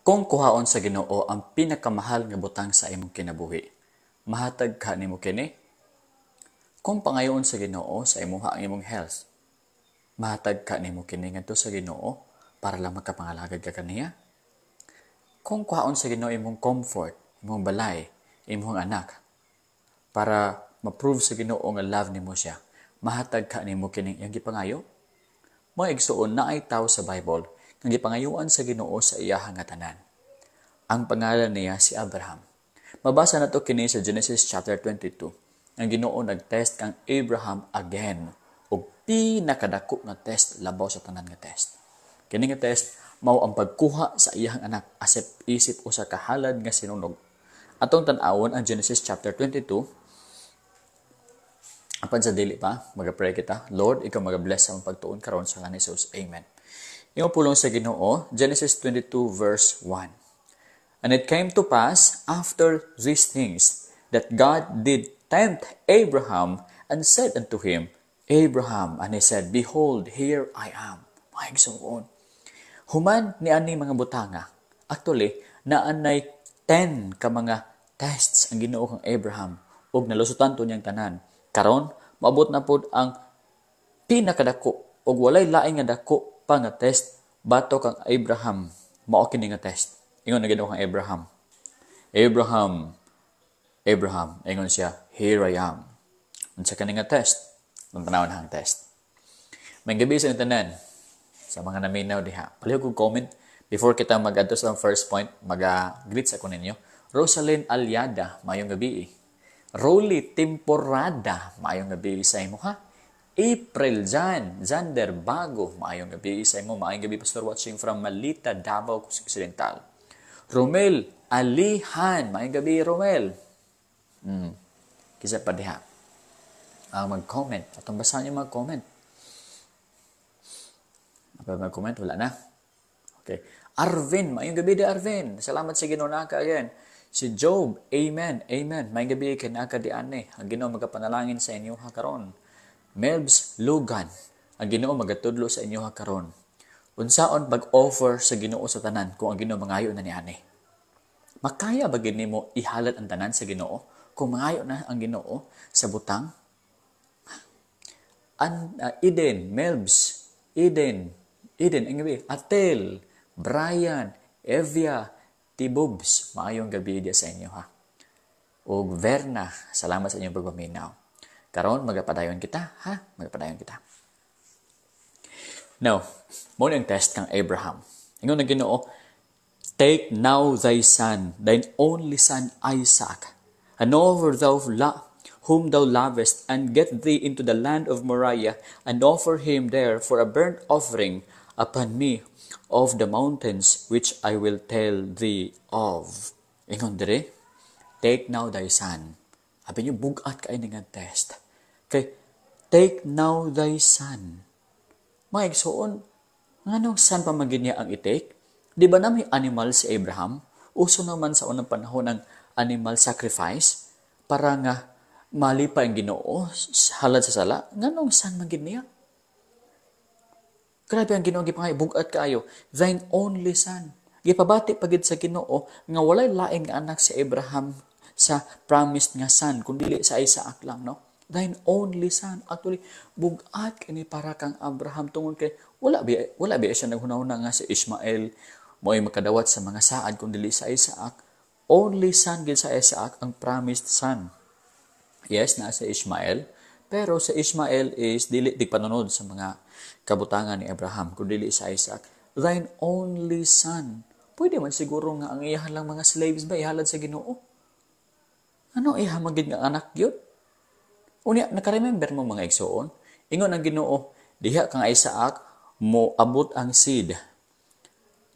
Kung kuhaon sa Ginoo ang pinakamahal nga butang sa imong kinabuhi, mahatag ka nimo kini? Kung pangayoon sa Ginoo sa imuha ang imong health, mahatag ka nimo kini ngadto sa Ginoo para lang makapangalagad ka kaniya? Kung kuhaon sa Ginoo imong comfort, imong balay, imong anak, para ma-prove sa Ginoo nga love nimo siya, mahatag ka nimo kini yang gipangayo? Mga igsuon na ay tao sa Bible nga gipangayuan sa Ginoo sa iyahang nga tanan. Ang pangalan niya si Abraham. Mabasa nato kini sa Genesis chapter 22. Ang Ginoo nag-test kang Abraham again og pinakadako nga test labaw sa tanan nga test. Kini nga test mao ang pagkuha sa iyahang anak asip isip usa ka halad nga sinunog. Atong tan-awon ang Genesis chapter 22. Apan sa dili pa, mag-pray kita. Lord, ikaw mag-bless sa mong pagtuon karon sa ngalan ni Jesus. Amen. Yung pulong sa Ginoo, Genesis 22 verse 1. And it came to pass after these things that God did tempt Abraham and said unto him, Abraham, and he said, Behold, here I am. My igsoon. Human ni ani mga butanga. Actually, naanay 10 ka mga tests ang Ginoo kang Abraham ug nalusutan to niyang tanan. Karon, maabot na pod ang pinakadako ug walay laing nga dako pa nga test bato kang Abraham. Mao kini nga test. Ingon na Ginoo kang Abraham. Abraham, Abraham, ingon siya, here I am. Unsa kani nga test? Ang tanawon hang test. May gabi sa tanan sa mga naminaw diha. Palihog kog comment before kita mag-adto sa first point, mag-greet sa ko ninyo. Rosalyn Alyada, mayong gabi. Rolly Temporada, mayong gabi sa imo ha. April Zander Bago, mayong gabi sa imo. Mayong gabi pastor watching from Malita, Davao Occidental. Romel Alihan, mayong gabi Romel. Kisa pa diha. Mag-comment. Atong basahan niyo mag-comment. Apa mag-comment? Wala na. Okay. Arvin, mayong gabi di Arvin. Salamat sa Ginoo naka again. Si Job, amen, amen. May gabi kinaka di ane. Ang Ginoo magapanalangin sa inyo ha karon. Melbs Lugan, ang Ginoo magatudlo sa inyo ha karon. Unsaon pag-offer sa Ginoo sa tanan kung ang Ginoo mangayo na ni ane? Makaya ba gid nimo ihalad ang tanan sa Ginoo kung mangayo na ang Ginoo sa butang? Eden, Melbs, Eden, ang gabi, Atel, Brian, Evia, Tibubs, maayong gabi dia sa inyo ha. O Verna, salamat sa inyong pagpaminaw. Karon magapadayon kita ha, magapadayon kita. Now, mo ang test kang Abraham. Ingon ang Ginoo, take now thy son, thine only son Isaac, and over whom thou lovest, and get thee into the land of Moriah, and offer him there for a burnt offering upon me of the mountains which I will tell thee of. Ingon dire, take now thy son. Abi niyo, bugat ka nga test. Okay, take now thy son. Mga igsoon, nganong son pa magin niya ang i-take? Di ba na may animal si Abraham? Uso naman sa unang panahon ng animal sacrifice para nga mali pa ang Ginoo halad sa sala. Nganong son magin niya? Grabe ang Ginoo gipangay bugat kaayo, thine only son. Gipabati pagid sa Ginoo nga walay laing nga anak si Abraham sa promised nga son kundi sa Isaac lang, no? Thine only son. Actually, bugat kini para kang Abraham tungod kay wala bi siya naghunahuna nga si Ishmael mo'y makadawat sa mga saad kundi sa Isaac. Only son gid sa Isaac ang promised son. Yes, na sa Ishmael, pero sa Ishmael is dili panunod sa mga kabutangan ni Abraham, kundi sa Isaac. Thine only son. Pwede man siguro nga ang iyahan lang mga slaves ba ihalad sa Ginoo? Ano ihamagid nga anak yun? Unya, nakaremember mo mga igsoon? Ingon ang Ginoo, diha kang Isaac, mo abot ang seed.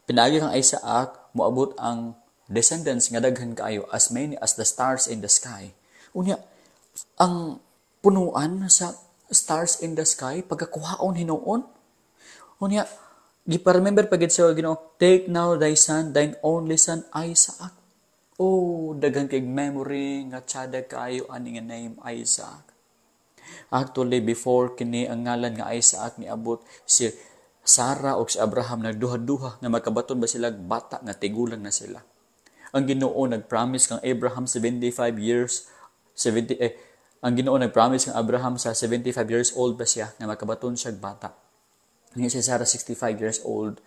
Pinaagi kang Isaac, mo abot ang descendants nga daghan kaayo as many as the stars in the sky. Unya, ang punuan sa stars in the sky, pagkakuhaon hinuon. Unya, gipa-remember pagid sa Ginoo, take now thy son, thine only son, Isaac. Oh, daghang kay memory nga tsada kayo ani nga name Isaac. Actually, before kini ang ngalan nga Isaac ni abot si Sarah o si Abraham nagduha-duha nga makabaton ba sila bata nga tigulang na sila. Ang Ginoo nag-promise kang Abraham 75 years 70 ang Ginoo nag-promise kang Abraham sa 75 years old ba siya nga makabaton siya bata. Nga si Sarah 65 years old.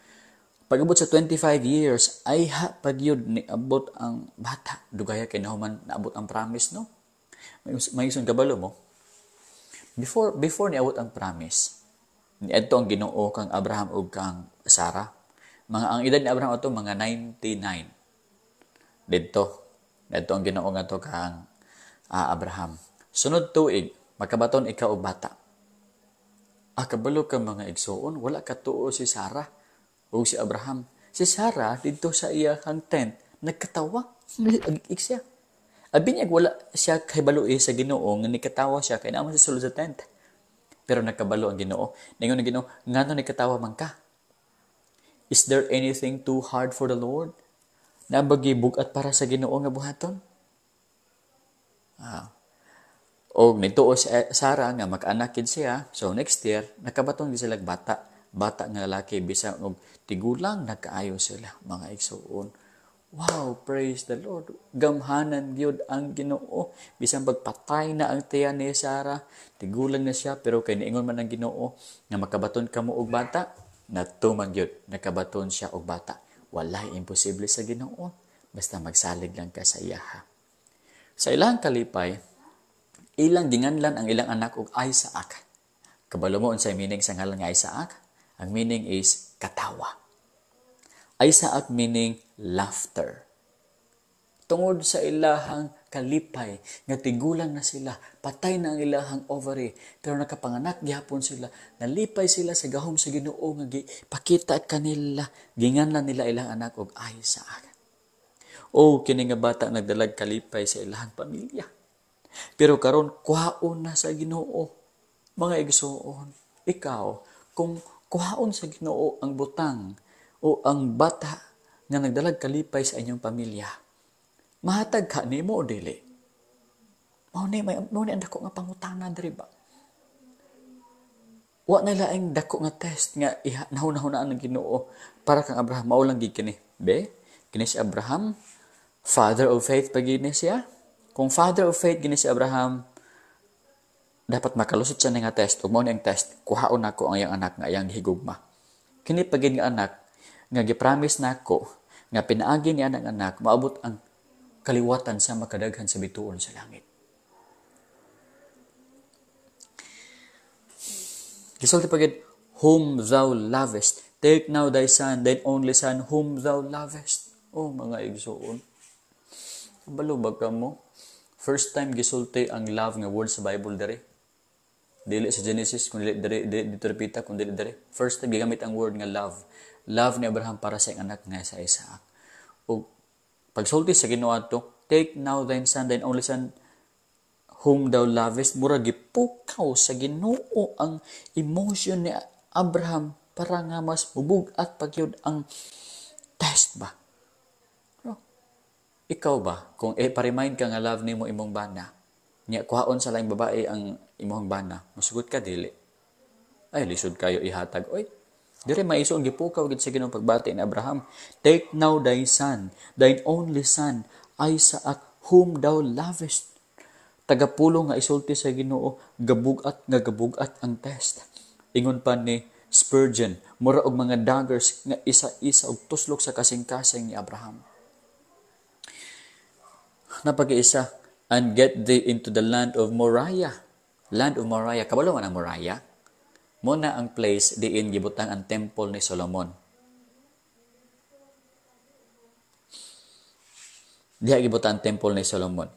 Pag-abot sa 25 years ay pagyud ni abot ang bata. Dugaya kay nahuman naabot ang promise, no? May isong kabalo mo. Before ni abot ang promise, ni adto ang Ginoo kang Abraham ug kang Sarah. Ang edad ni Abraham ato mga 99. Dito ang Ginoo nga to kang Abraham. Sunod tuig, makabaton ikaw og bata. Kabalo ka mga igsoon, wala ka tuo si Sarah o si Abraham. Si Sarah dito sa iyang tent nagkatawa. Ag-ik siya. Abinyag wala siya kay balo sa Ginoo nga nikatawa siya kay naman sa sulod sa tent. Pero nagkabalo ang Ginoo. Ningon ang Ginoo, ngano nikatawa man ka? Is there anything too hard for the Lord? Nabagi bugat para sa Ginoo nga buhaton? O nituo si Sarah nga mag-anakid siya. So next year, nakabaton din sila bata. Bata nga lalaki, bisang og tigulang, nagkaayo sila, mga igsoon. Wow, praise the Lord. Gamhanan gyud ang Ginoo. Bisang pagpatay na ang tiyan ni Sarah, tigulang na siya, pero kay niingon man ang Ginoo nga makabaton kamo og bata, natuman gyud, nakabaton siya og bata. Walay imposible sa Ginoo. Basta magsalig lang ka sa iyaha. Sa ilang kalipay, ilang ginganlan ang ilang anak og Isaac. Kabalo mo unsay meaning sa ngalan nga Isaac? Ang meaning is katawa. Isaac meaning laughter. Tungod sa ilahang kalipay, nga tigulang na sila, patay na ang ilahang ovary, pero nakapanganak gyapon sila, nalipay sila sa gahom sa Ginoo nga pakita kanila, ginganlan nila ilang anak og Isaac. O kini nga bata nagdalag kalipay sa ilahang pamilya. Pero karon kuhaon na sa Ginoo. Mga igsoon, ikaw, kung kuhaon sa Ginoo ang butang o ang bata nga nagdalag kalipay sa inyong pamilya, mahatag ka nimo o dili? Mao ni ang dako nga pangutana diri ba? Wa na laing dako nga test nga nahuna-hunaan ng Ginoo para kang Abraham. Mao lang gid kini. Kini si Abraham, father of faith pagini siya. Kung father of faith gini si Abraham, dapat makalusot siya nga test. Ug mao ni ang test, kuhaon nako ang iyang anak nga iyang higugma. Kini pagin nga anak nga gipromise nako nga pinaagi ni ang anak maabot ang kaliwatan sa makadaghan sa bituon sa langit. Gisulti pagid, whom thou lovest, take now thy son, thine only son, whom thou lovest. Oh, mga igsoon. Balubag ka mo. First time gisulti ang love nga word sa Bible dere. Dili sa Genesis, kung dili dito repita, kung dili dere. First time gigamit ang word nga love. Love ni Abraham para sa iyang anak nga sa Isaac. O pagsulti sa Ginoo ato, take now thine son, thine only son, whom thou lovest. Mura gipukaw sa Ginoo ang emotion ni Abraham para nga mas mubug-at pagyud ang test ba. Ikaw ba, kung pa-remind ka nga love nimo imong bana, niya kuhaon sa laing babae ang imong bana, masugot ka dili. Ay, lisod kayo ihatag. Oy, dire maiso ang gipukaw gid sa Ginoo pagbati ni Abraham. Take now thy son, thine only son, Isaac, whom thou lovest. Tagapulo nga isulti sa Ginoo, gabugat ang test. Ingon pa ni Spurgeon, mura og mga daggers nga isa-isa og tuslok sa kasing-kasing ni Abraham. Napag-iisa, and get thee into the land of Moriah. Land of Moriah. Kabalo man ang Moriah? Muna ang place diin gibutang ang temple ni Solomon. Diha gibutang ang temple ni Solomon.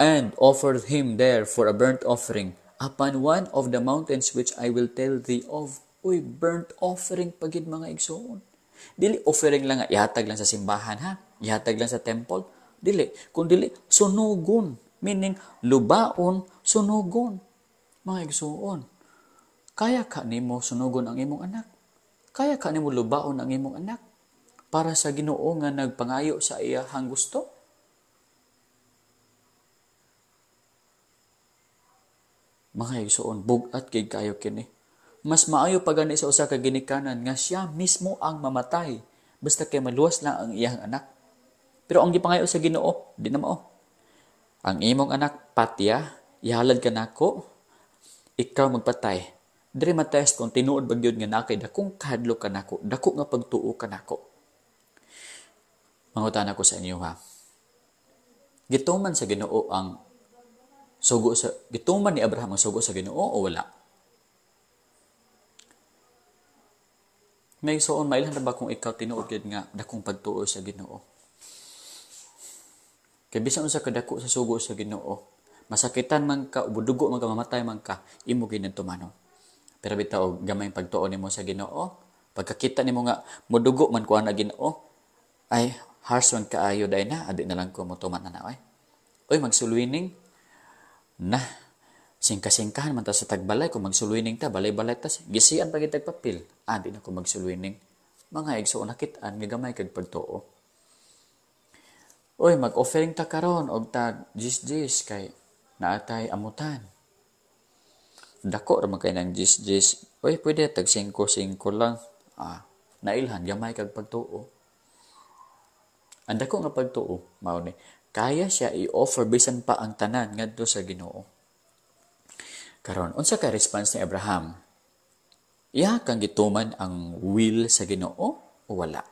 And offered him there for a burnt offering upon one of the mountains which I will tell thee of. Uy, burnt offering pagid mga igsoon. Dili offering lang nga, ihatag lang sa simbahan ha? Ihatag lang sa temple? Dili. Kung dili, sunugon. Meaning, lubaon, sunugon. Mga igsoon. Kaya ka nimo sunugon ang imong anak? Kaya ka nimo lubaon ang imong anak? Para sa Ginoo nga nagpangayo sa iyahang gusto? Mga igsoon, bugat kay kayo kini. mas maayo pa gani sa usa ka ginikanan nga siya mismo ang mamatay basta kay maluwas lang ang iyang anak. Pero ang gipangayo sa Ginoo, di na mao. Ang imong anak patya, ihalad ka nako, ikaw magpatay. Diri matest kung tinuod ba gyud nga nakay dakong kahadlok ka nako, dako nga pagtuo ka nako. Mangutan ako sa inyo ha. Gituman sa Ginoo ang gituman ni Abraham ang sugo sa Ginoo o wala? May soon mailhan na ba kung ikaw tinuod gyud nga dakong pagtuo sa Ginoo? Kay bisan unsa kadako sa sugo sa Ginoo, masakitan man ka, budugo man ka, mamatay man ka, imo gyud tumanon. Pero bitaw gamay pagtuo nimo sa Ginoo, pagkakita nimo nga mudugo man kuha na Ginoo, ay harsh man kaayo day na, adi na lang ko mo tuman na ay. Oy magsuluining na singka-singkahan man ta sa tagbalay kung magsuluining ta, balay-balay ta gisian pagit tagpapil, adi na ko magsuluining. Mga igsoon nakit-an nga gamay kag pagtuo. Oy, mag-offering ta karon og tag jis kay naatay amutan. Dako ra man kay nang jis. Oy, pwede tag 5 lang. Nailhan gamay kag pagtuo. Ang dako nga pagtuo mao ni kaya siya i-offer bisan pa ang tanan ngadto sa Ginoo. Karon, unsa ka response ni Abraham? Iya kang gituman ang will sa Ginoo o wala?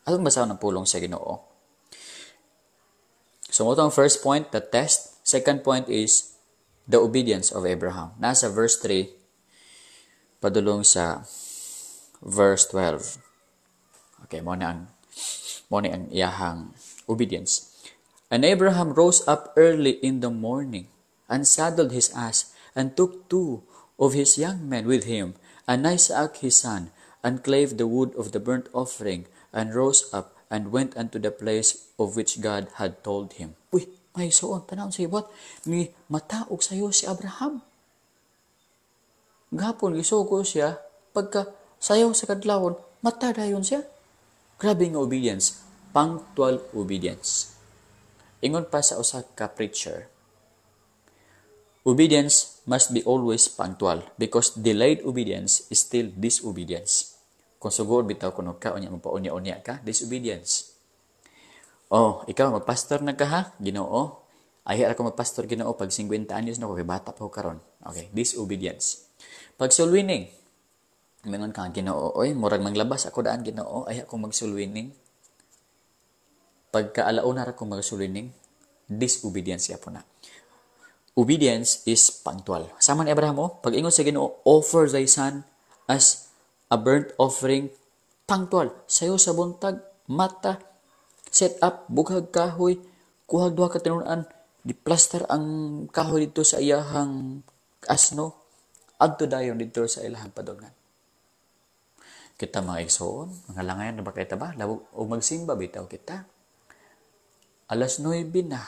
Atong basahon ang pulong sa Ginoo. So, ito ang first point, the test. Second point is the obedience of Abraham. Nasa verse 3, padulong sa verse 12. Okay, mo na ang iyahang obedience. And Abraham rose up early in the morning and saddled his ass and took 2 of his young men with him and Isaac his son and clave the wood of the burnt offering and rose up and went unto the place of which God had told him. Uy, may soon, tanawon sa ibot, ni mataog sayo si Abraham. Gapon, gisugo siya, pagka sayaw sa kadlawon, mata dayon siya. Grabe nga obedience, punctual obedience. Ingon pa sa usa ka preacher, obedience must be always punctual because delayed obedience is still disobedience. Kung sugod bitaw kuno ka unya magpaunya-unya ka, disobedience. Oh, ikaw magpastor na ka ha, Ginoo. Ay ako magpastor Ginoo pag 50 anyos na ko kay bata pa ko karon. Okay, disobedience. Pag sulwining, mingon ka Ginoo, oy murag manglabas ako daan Ginoo, ay ako magsulwining. Pagka alauna ra ko magsulwining, disobedience ya po na. Obedience is punctual. Sama ni Abraham, pag ingon sa Ginoo, offer thy son as a burnt offering, punctual. Sayo sa buntag, mata, set up, bughag kahoy, kuhag duha ka tinunan, di-plaster ang kahoy dito sa iyahang asno, adto dayon dito sa ilahang padulngan. Kita mga igsoon, mga langayan na ba kita ba? O magsimba bitaw kita. Alas 9 na,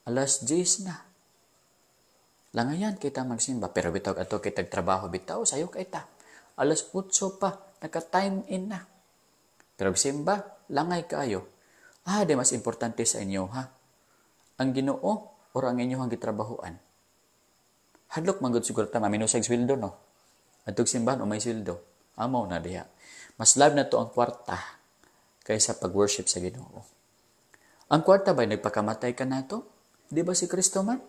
alas 10 na. Langayan kita magsimba, pero bitaw ato kitag trabaho bitaw, sayo kita. Alas 8 pa, naka-time in na. Pero simba, langay kayo. Di mas importante sa inyo, ha? Ang Ginoo o ang inyong gitrabahuan? Hadlok manggod siguro ta, maminusag sweldo, no? Adtog simbahan o may sweldo. Amaw na diha. Mas love na to ang kwarta kaysa pag-worship sa Ginoo. Ang kwarta ba, nagpakamatay ka na to? Di ba si Kristo man?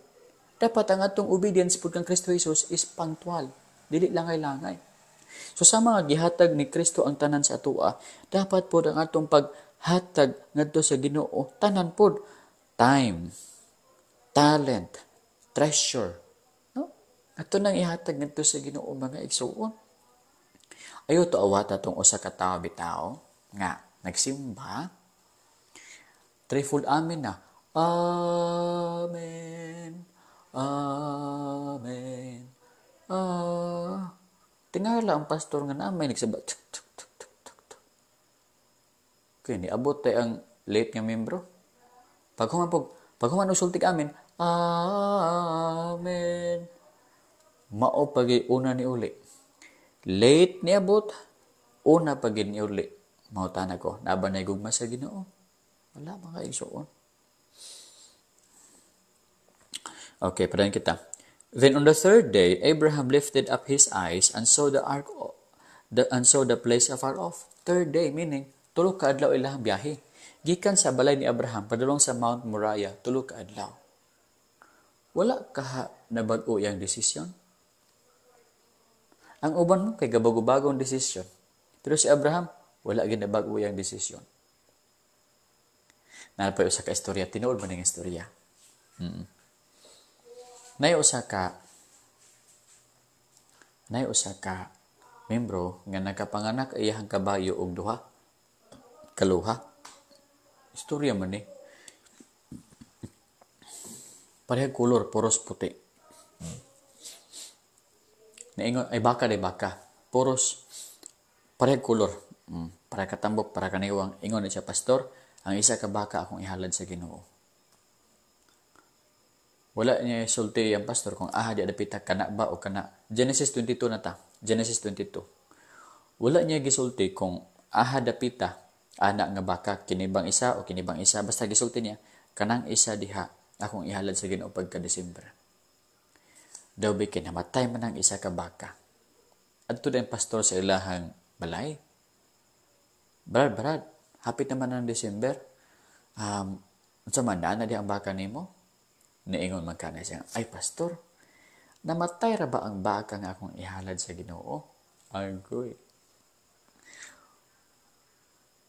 Dapat ang atong obedience po kang Kristo Jesus is punctual. Dili langay-langay. So sa mga gihatag ni Kristo ang tanan sa atua, dapat po ang atong paghatag ngadto sa Ginoo tanan pod time, talent, treasure, no? Ato nang ihatag ngadto sa Ginoo mga igsoon. Ayo to awata tong usa ka tawo bitaw nga nagsimba. Threefold amen na. Amen. Amen. Tingala ang pastor nga namay nagsabat. Kaya ni abot tayo ang late nga membro. Pag human usultik amin, amen. Mao pagi una ni uli. Late ni abot, una pagi ni uli. Mao tanag ko, naba na gugma sa Ginoo. Wala mga igsoon. Okay, padayon kita. Then on the third day, Abraham lifted up his eyes and saw the place afar off. Third day, meaning, tulo ka adlaw ilang biyahe. Gikan sa balay ni Abraham, padulong sa Mount Moriah, tulo ka adlaw. Wala ka nabag-o yang desisyon? Ang uban mo kay gabago-bagong desisyon. Pero si Abraham, wala ginabag-o yang desisyon. Nalapay usa ka istorya, tinuod man ning istorya. Nay usa ka membro nga nakapanganak iyang kabayo og duha kaluha. Istorya man ni. Parehag kolor, poros puti. Naingon ay baka. Poros parehag kolor. Para katambok, para kaniwang ingon ni siya pastor, ang isa ka baka akong ihalad sa Ginoo. Wala niya sulti ang pastor kung di adapita kana ba o kana. Genesis 22 na ta. Genesis 22. Wala niya gisulti kung dapita anak nga baka kinibang isa o kinibang isa. Basta gisulti niya kanang isa diha akong ihalad sa Ginoo pagka December. Daw bi kinamatay man ang isa ka baka. Adto din pastor sa ilahang balay. Brad, hapit naman ang December. Unsa man na di ang baka nimo? Naingon man kana siya, ay pastor, namatay ra ba ang baka nga akong ihalad sa Ginoo? Agoy.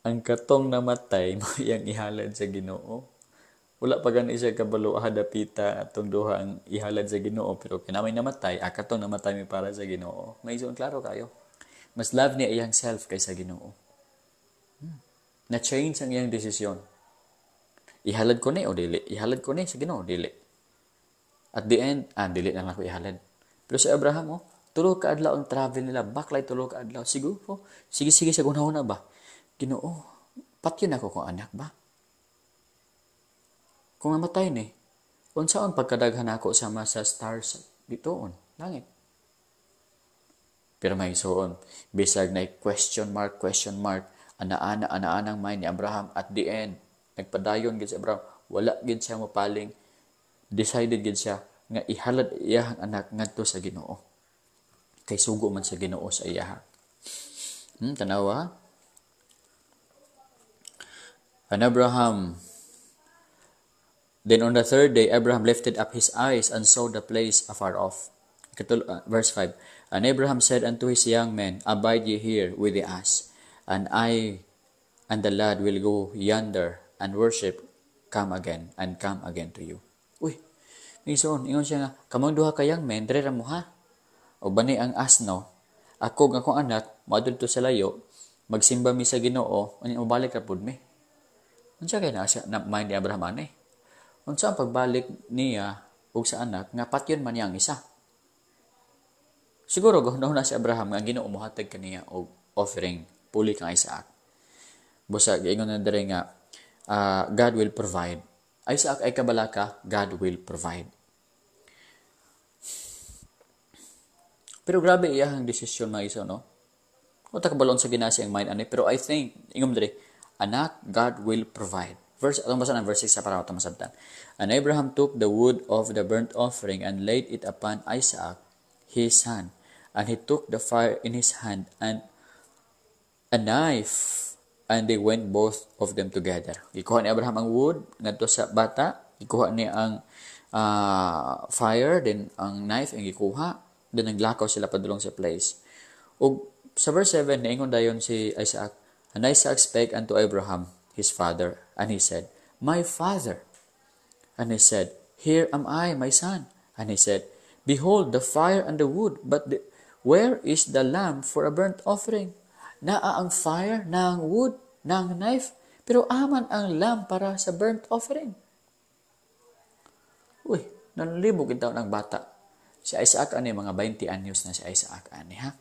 Ang katong namatay mo yang ihalad sa Ginoo. Wala pa gani siya kabalo hadapita atong duha ang ihalad sa Ginoo, pero kinamay namatay, katong namatay mi para sa Ginoo. May isun klaro kayo. Mas love niya iyang self kaysa Ginoo. Na-change ang iyang desisyon. Ihalad ko ni o dili? Ihalad ko ni sa Ginoo dili? At the end, dili lang ako ihalad. Pero si Abraham, tulo ka adlaw ang travel nila. Baklay tulo ka adlaw. Siguro, sige sa gunahon na ba? Ginoo, patyon ako kung anak ba? Kung namatay ni, unsaon pagkadaghan ako sama sa stars ditoon, langit. Pero may suon, bisag na question mark, ana-anang mind ni Abraham. At the end, nagpadayon gid si Abraham, wala gid siya mapaling, decided gid siya nga ihalad iyahang anak ngadto sa Ginoo. Kay sugo man sa Ginoo sa iyaha. Tanawa. And then on the third day, Abraham lifted up his eyes and saw the place afar off. Verse 5. And Abraham said unto his young men, abide ye here with the ass, and I and the lad will go yonder and worship, come again to you. Uy, Ison, ingon siya nga, kamang duha kayang men, dre ra mo ha. O bani ang asno, ako nga akong anak, maadto sa layo, magsimba mi sa Ginoo, ani mabalik ra pud mi. Unsa kay na siya na mind ni Abraham ani? Unsa ang pagbalik niya ug sa anak nga patyon man niya ang isa? Siguro gahunahon na si Abraham nga Ginoo mohatag kaniya og offering puli kang Isaac. Busa giingon na dere nga God will provide. Isaac ay kabalaka, God will provide. Pero grabe iyahang desisyon mga iso, no? O takabalon sa ginasi ang mind ani, pero I think ingom diri, anak, God will provide. Atong basa ng verse 6 sa para atong masabtan. And Abraham took the wood of the burnt offering and laid it upon Isaac, his son. And he took the fire in his hand and a knife, and they went both of them together. Ikuha ni Abraham ang wood ngadto sa bata, ikuha niya ang fire, then ang knife ang ikuha, then naglakaw sila padulong sa place. Ug sa verse 7 naingon dayon si Isaac, and Isaac spake unto Abraham his father, and he said, My father. And he said, Here am I, my son. And he said, Behold the fire and the wood, but where is the lamb for a burnt offering? Naa ang fire, na ang wood, na ang knife, pero aman ang lamb para sa burnt offering. Uy, nanlibog itaw ng bata. Si Isaac ani, mga 20 anyos na si Isaac ani, ha?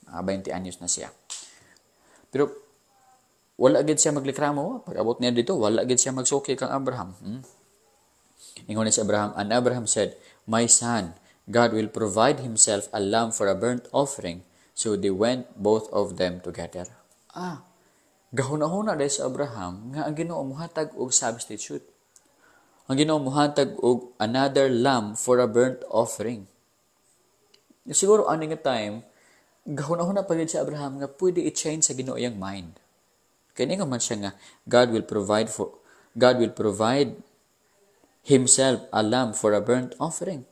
Mga 20 anyos na siya. Pero, wala gid siya maglikramo. Pag abot niya dito, wala gid siya magsuki kang Abraham. Ingon si Abraham, and Abraham said, My son, God will provide himself a lamb for a burnt offering. So they went both of them together. Gahuna-huna dahil sa Abraham nga ang Ginoo muhatag og substitute. Ang Ginoo muhatag og another lamb for a burnt offering. Siguro ani nga time, gahuna-huna pa gyud si Abraham nga pwede i-change sa Ginoo iyang mind. Kaya nga man siya nga God will provide himself a lamb for a burnt offering.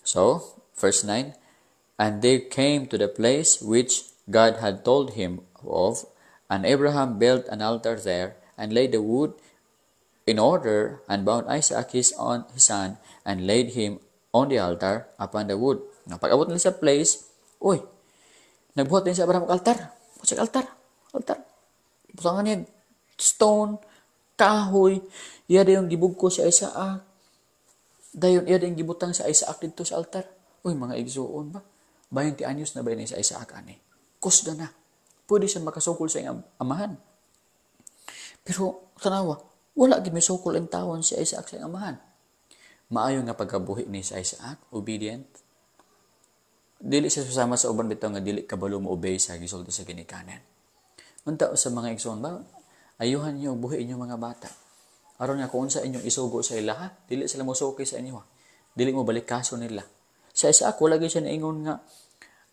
So, verse 9, and they came to the place which God had told him of, and Abraham built an altar there, and laid the wood in order, and bound Isaac his son, and laid him on the altar upon the wood. Pag-abot nila sa place, nagbuhat din si Abraham ng altar. Altar. Pusangan niya, stone, kahoy, iya yung gibugko sa Isaac. Dayon iya yung gibutang sa Isaac dito sa altar. Mga igsuon ba? 20 anyos na ba yun sa Isaac ani? Kusda na. Pwede siya makasukol sa iyang amahan. Pero, tanawa, wala gid may sukol ang tawon si Isaac sa iyang amahan. Maayo nga pagkabuhi ni sa Isaac, obedient. Dili siya susama sa uban bitaw nga dili kabalo mo obey sa gisulti sa ginikanan. Unta sa mga igsoon ba, ayuhan niyo buhi inyo mga bata. Aron nga kung sa inyong isugo sa ilaha, dili sila mosuki sa inyo. Dili mo balik kaso nila. Sa Isaac wala gyud siya naingon nga,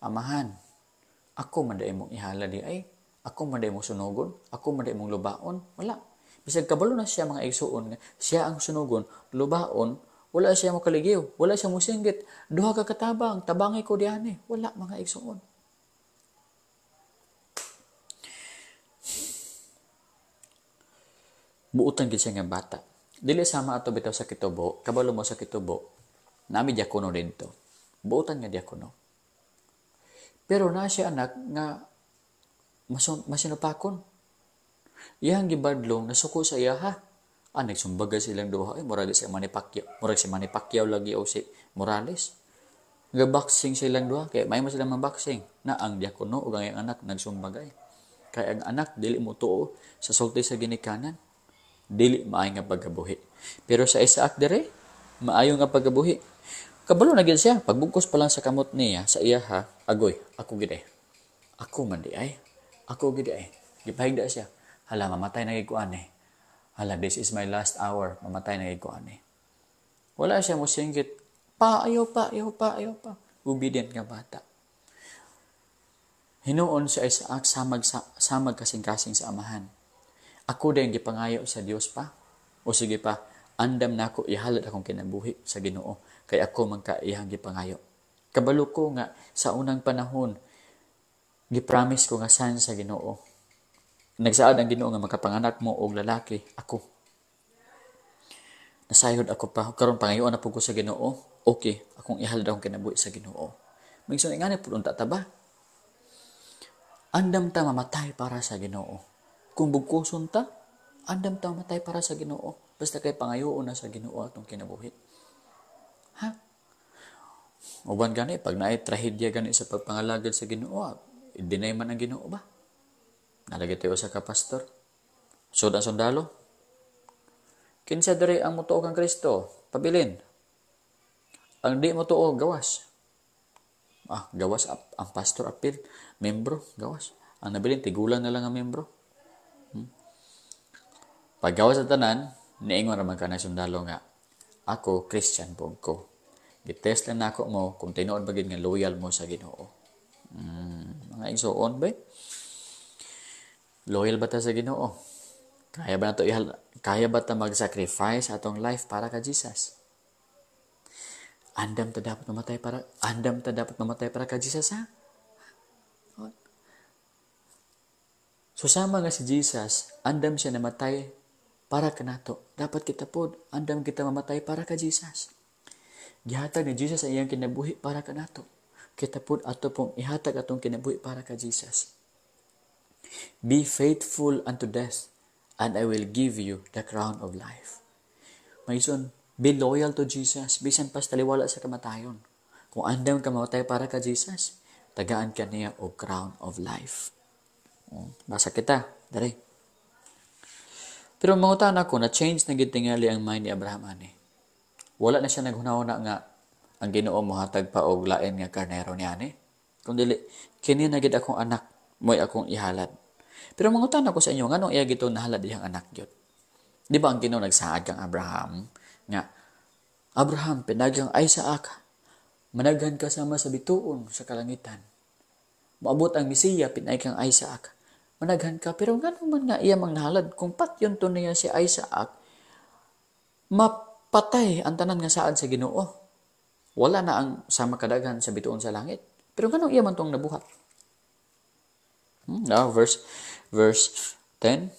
amahan, ako man day mong ihala di ay, ako man day mong sunugon, ako man day mong lubaon, wala. Bisag kabalo na siya mga igsuon nga siya ang sunugon, lubaon, wala siya mo kaligiw, wala siya mo singgit, duha ka katabang, tabangi ko diane, wala mga igsuon. Buutan gid siya nga bata. Dili sama ato bitaw sa kitubo, kabalo mo sa kitubo, nami diakono dito. Buutan nga diakono. Pero na siya anak nga masinupakon. Iyang gibadlong nasuko sa iya ha. Nagsumbaga silang duha. Murag si Manny Pacquiao lagi o si Morales. Ga-boxing silang duha. Kaya may mas silang boxing na ang diakono o ang anak nagsumbagay. Kaya ang anak dili mo tuo sa sulti sa ginikanan. Dili maayo nga pagkabuhi. Pero sa Isaac dire, maayo nga pagkabuhi. Kabalo na gid siya. Pagbugkos pa lang sa kamot niya, sa iya ha, agoy, ako gid ay. Ako man di ay. Ako gid ay. Gipahigda siya. Hala, mamatay na gid ko ani. Hala, this is my last hour. Mamatay na gid ko ani. Wala siya mo singgit. Ayaw pa. Obedient nga bata. Hinuon sa Isaac samag kasing-kasing sa amahan. Ako din gipangayo sa Dios pa. O sige pa, andam na ako ihalad akong kinabuhi sa Ginoo. Kay ako magkaiyang gipangayo. Kabalo ko nga sa unang panahon, gipromise ko nga saan sa Ginoo. Nagsaad ang Ginoo nga makapanganak mo og lalaki, ako. Nasayod ako pa, karon pangayoon na po ko sa Ginoo. Okay, akong ihalad akong kinabuhi sa Ginoo. Magsun nga ni pudon ta ba? Andam ta mamatay para sa Ginoo. Kung bugkuson ta, andam ta mamatay para sa Ginoo. Basta kay pangayoon na sa Ginoo atong kinabuhi. Ha? Uban gani, pag naay trahedya gani sa pagpangalagad sa Ginoo, i-deny man ang Ginoo ba? Nalagay tayo sa kapastor. Sudan sundalo. Kinsa diri ang mutuo kang Kristo? Pabilin. Ang di mutuo, gawas. Gawas ang pastor apil. Membro, gawas. Ang nabilin, tigulan na lang ang membro. Pag gawas sa tanan, niingon naman ka na sundalo nga, ako, Christian po ko. Gitest lang na ako mo kung tinuod bagid nga loyal mo sa Ginoo. Mga igsuon ba? Loyal ba ta sa Ginoo? Kaya ba ta mag-sacrifice atong life para ka Jesus? Andam ta dapat mamatay para ka Jesus ha? So sama nga si Jesus, andam siya namatay para kanato. Dapat kita pod, andam kita mamatay para ka Jesus. Gihatag ni Jesus ang iyang kinabuhi para kanato. Kita pod ato pong ihatag atong kinabuhi para ka Jesus. Be faithful unto death, and I will give you the crown of life. Maison, be loyal to Jesus, bisan pas taliwala sa kamatayon. Kung andam ka mamatay para ka Jesus, tagaan ka niya o crown of life. Basa kita, dari. Pero mangutan ako na change na gitingali ang mind ni Abraham ani. Wala na siya naghunahuna nga ang Ginoo mohatag pa og lain nga karnero niya ani. Kung dili kini na gid akong anak, moy akong ihalad. Pero mangutan ako sa inyo nganong iya gito nahalad diyang anak gyud. Di ba ang Ginoo nagsaad kang Abraham nga Abraham pinagang Isaac Managhan ka sama sa bituon sa kalangitan. Maabot ang Mesiya, pinay kang Isaac. Managhan ka, pero nga naman nga iya mangnahalad, kung patyon to niya si Isaac, mapatay ang tanan nga saad sa Ginoo. Wala na ang sama kadaghan sa bituon sa langit. Pero nga iya man tong nabuhat. Now, verse 10.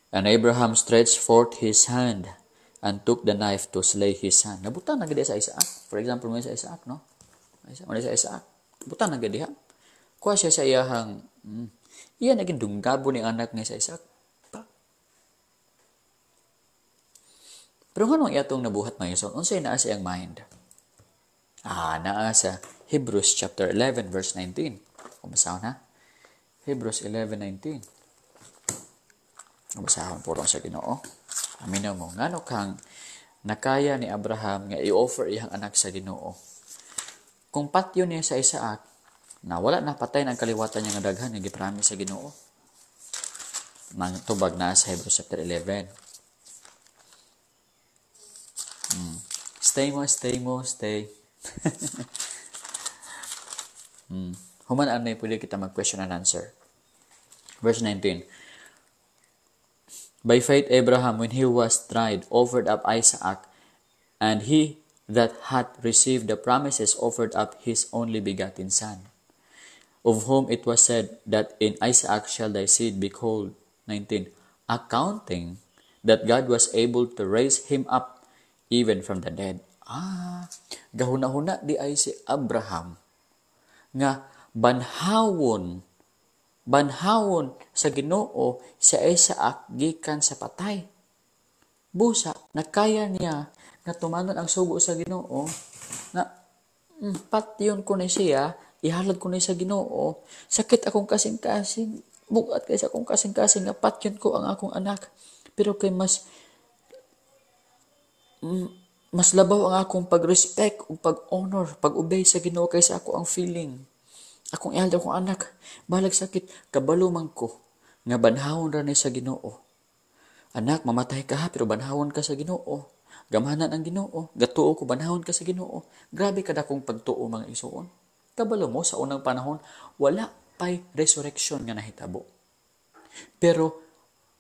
And Abraham stretched forth his hand and took the knife to slay his son. Nabutan na gadi sa Isaac. For example, mo sa Isaac, no? Ano sa Isaac? Butan na gadi ha. Kuha siya sa iyahang, iya naging dunggabo ni anak nga sa Isaac. Pero nga nung iyatong nabuhat mga ison, unsay naa siyang mind? Naa sa Hebrews chapter 11 verse 19. Kumasahon ha? Hebrews 11:19. Kumasahon po sa Ginoo. Aminaw mo, ngano kang nakaya ni Abraham nga i-offer iyang anak sa Ginoo. Kung patyo niya sa Isaac, na wala na patay ng kaliwatan niya nga daghan nga gipromise sa Ginoo. Nang tubag na sa Hebrews chapter 11. Stay. Human anay pwede kita mag-question and answer. Verse 19. By faith Abraham, when he was tried, offered up Isaac, and he that hath received the promises offered up his only begotten son, of whom it was said that in Isaac shall thy seed be called. 19. Accounting that God was able to raise him up even from the dead. Gahuna-huna di ay si Abraham nga banhawon sa Ginoo sa Isaac gikan sa patay. Busa, nakaya niya nga tumanon ang sugo sa Ginoo na patyon ko na siya, ihalad ko na sa Ginoo. Sakit akong kasing-kasing, bugat kay sa akong kasing-kasing nga patyon ko ang akong anak. Pero kay mas labaw ang akong pag-respect o pag-honor, pag-obey sa Ginoo kaysa ako ang feeling. Akong ihalad akong anak, balag sakit, kabalumang ko, nga banhawon ra ni sa Ginoo. Anak, mamatay ka ha, pero banhawon ka sa Ginoo. Gamahanan ang Ginoo, gatuo ko, banhawon ka sa Ginoo. Grabe kada kong pagtuo mga isuon. Kabalo mo, sa unang panahon, wala pa'y resurrection nga nahitabo. Pero,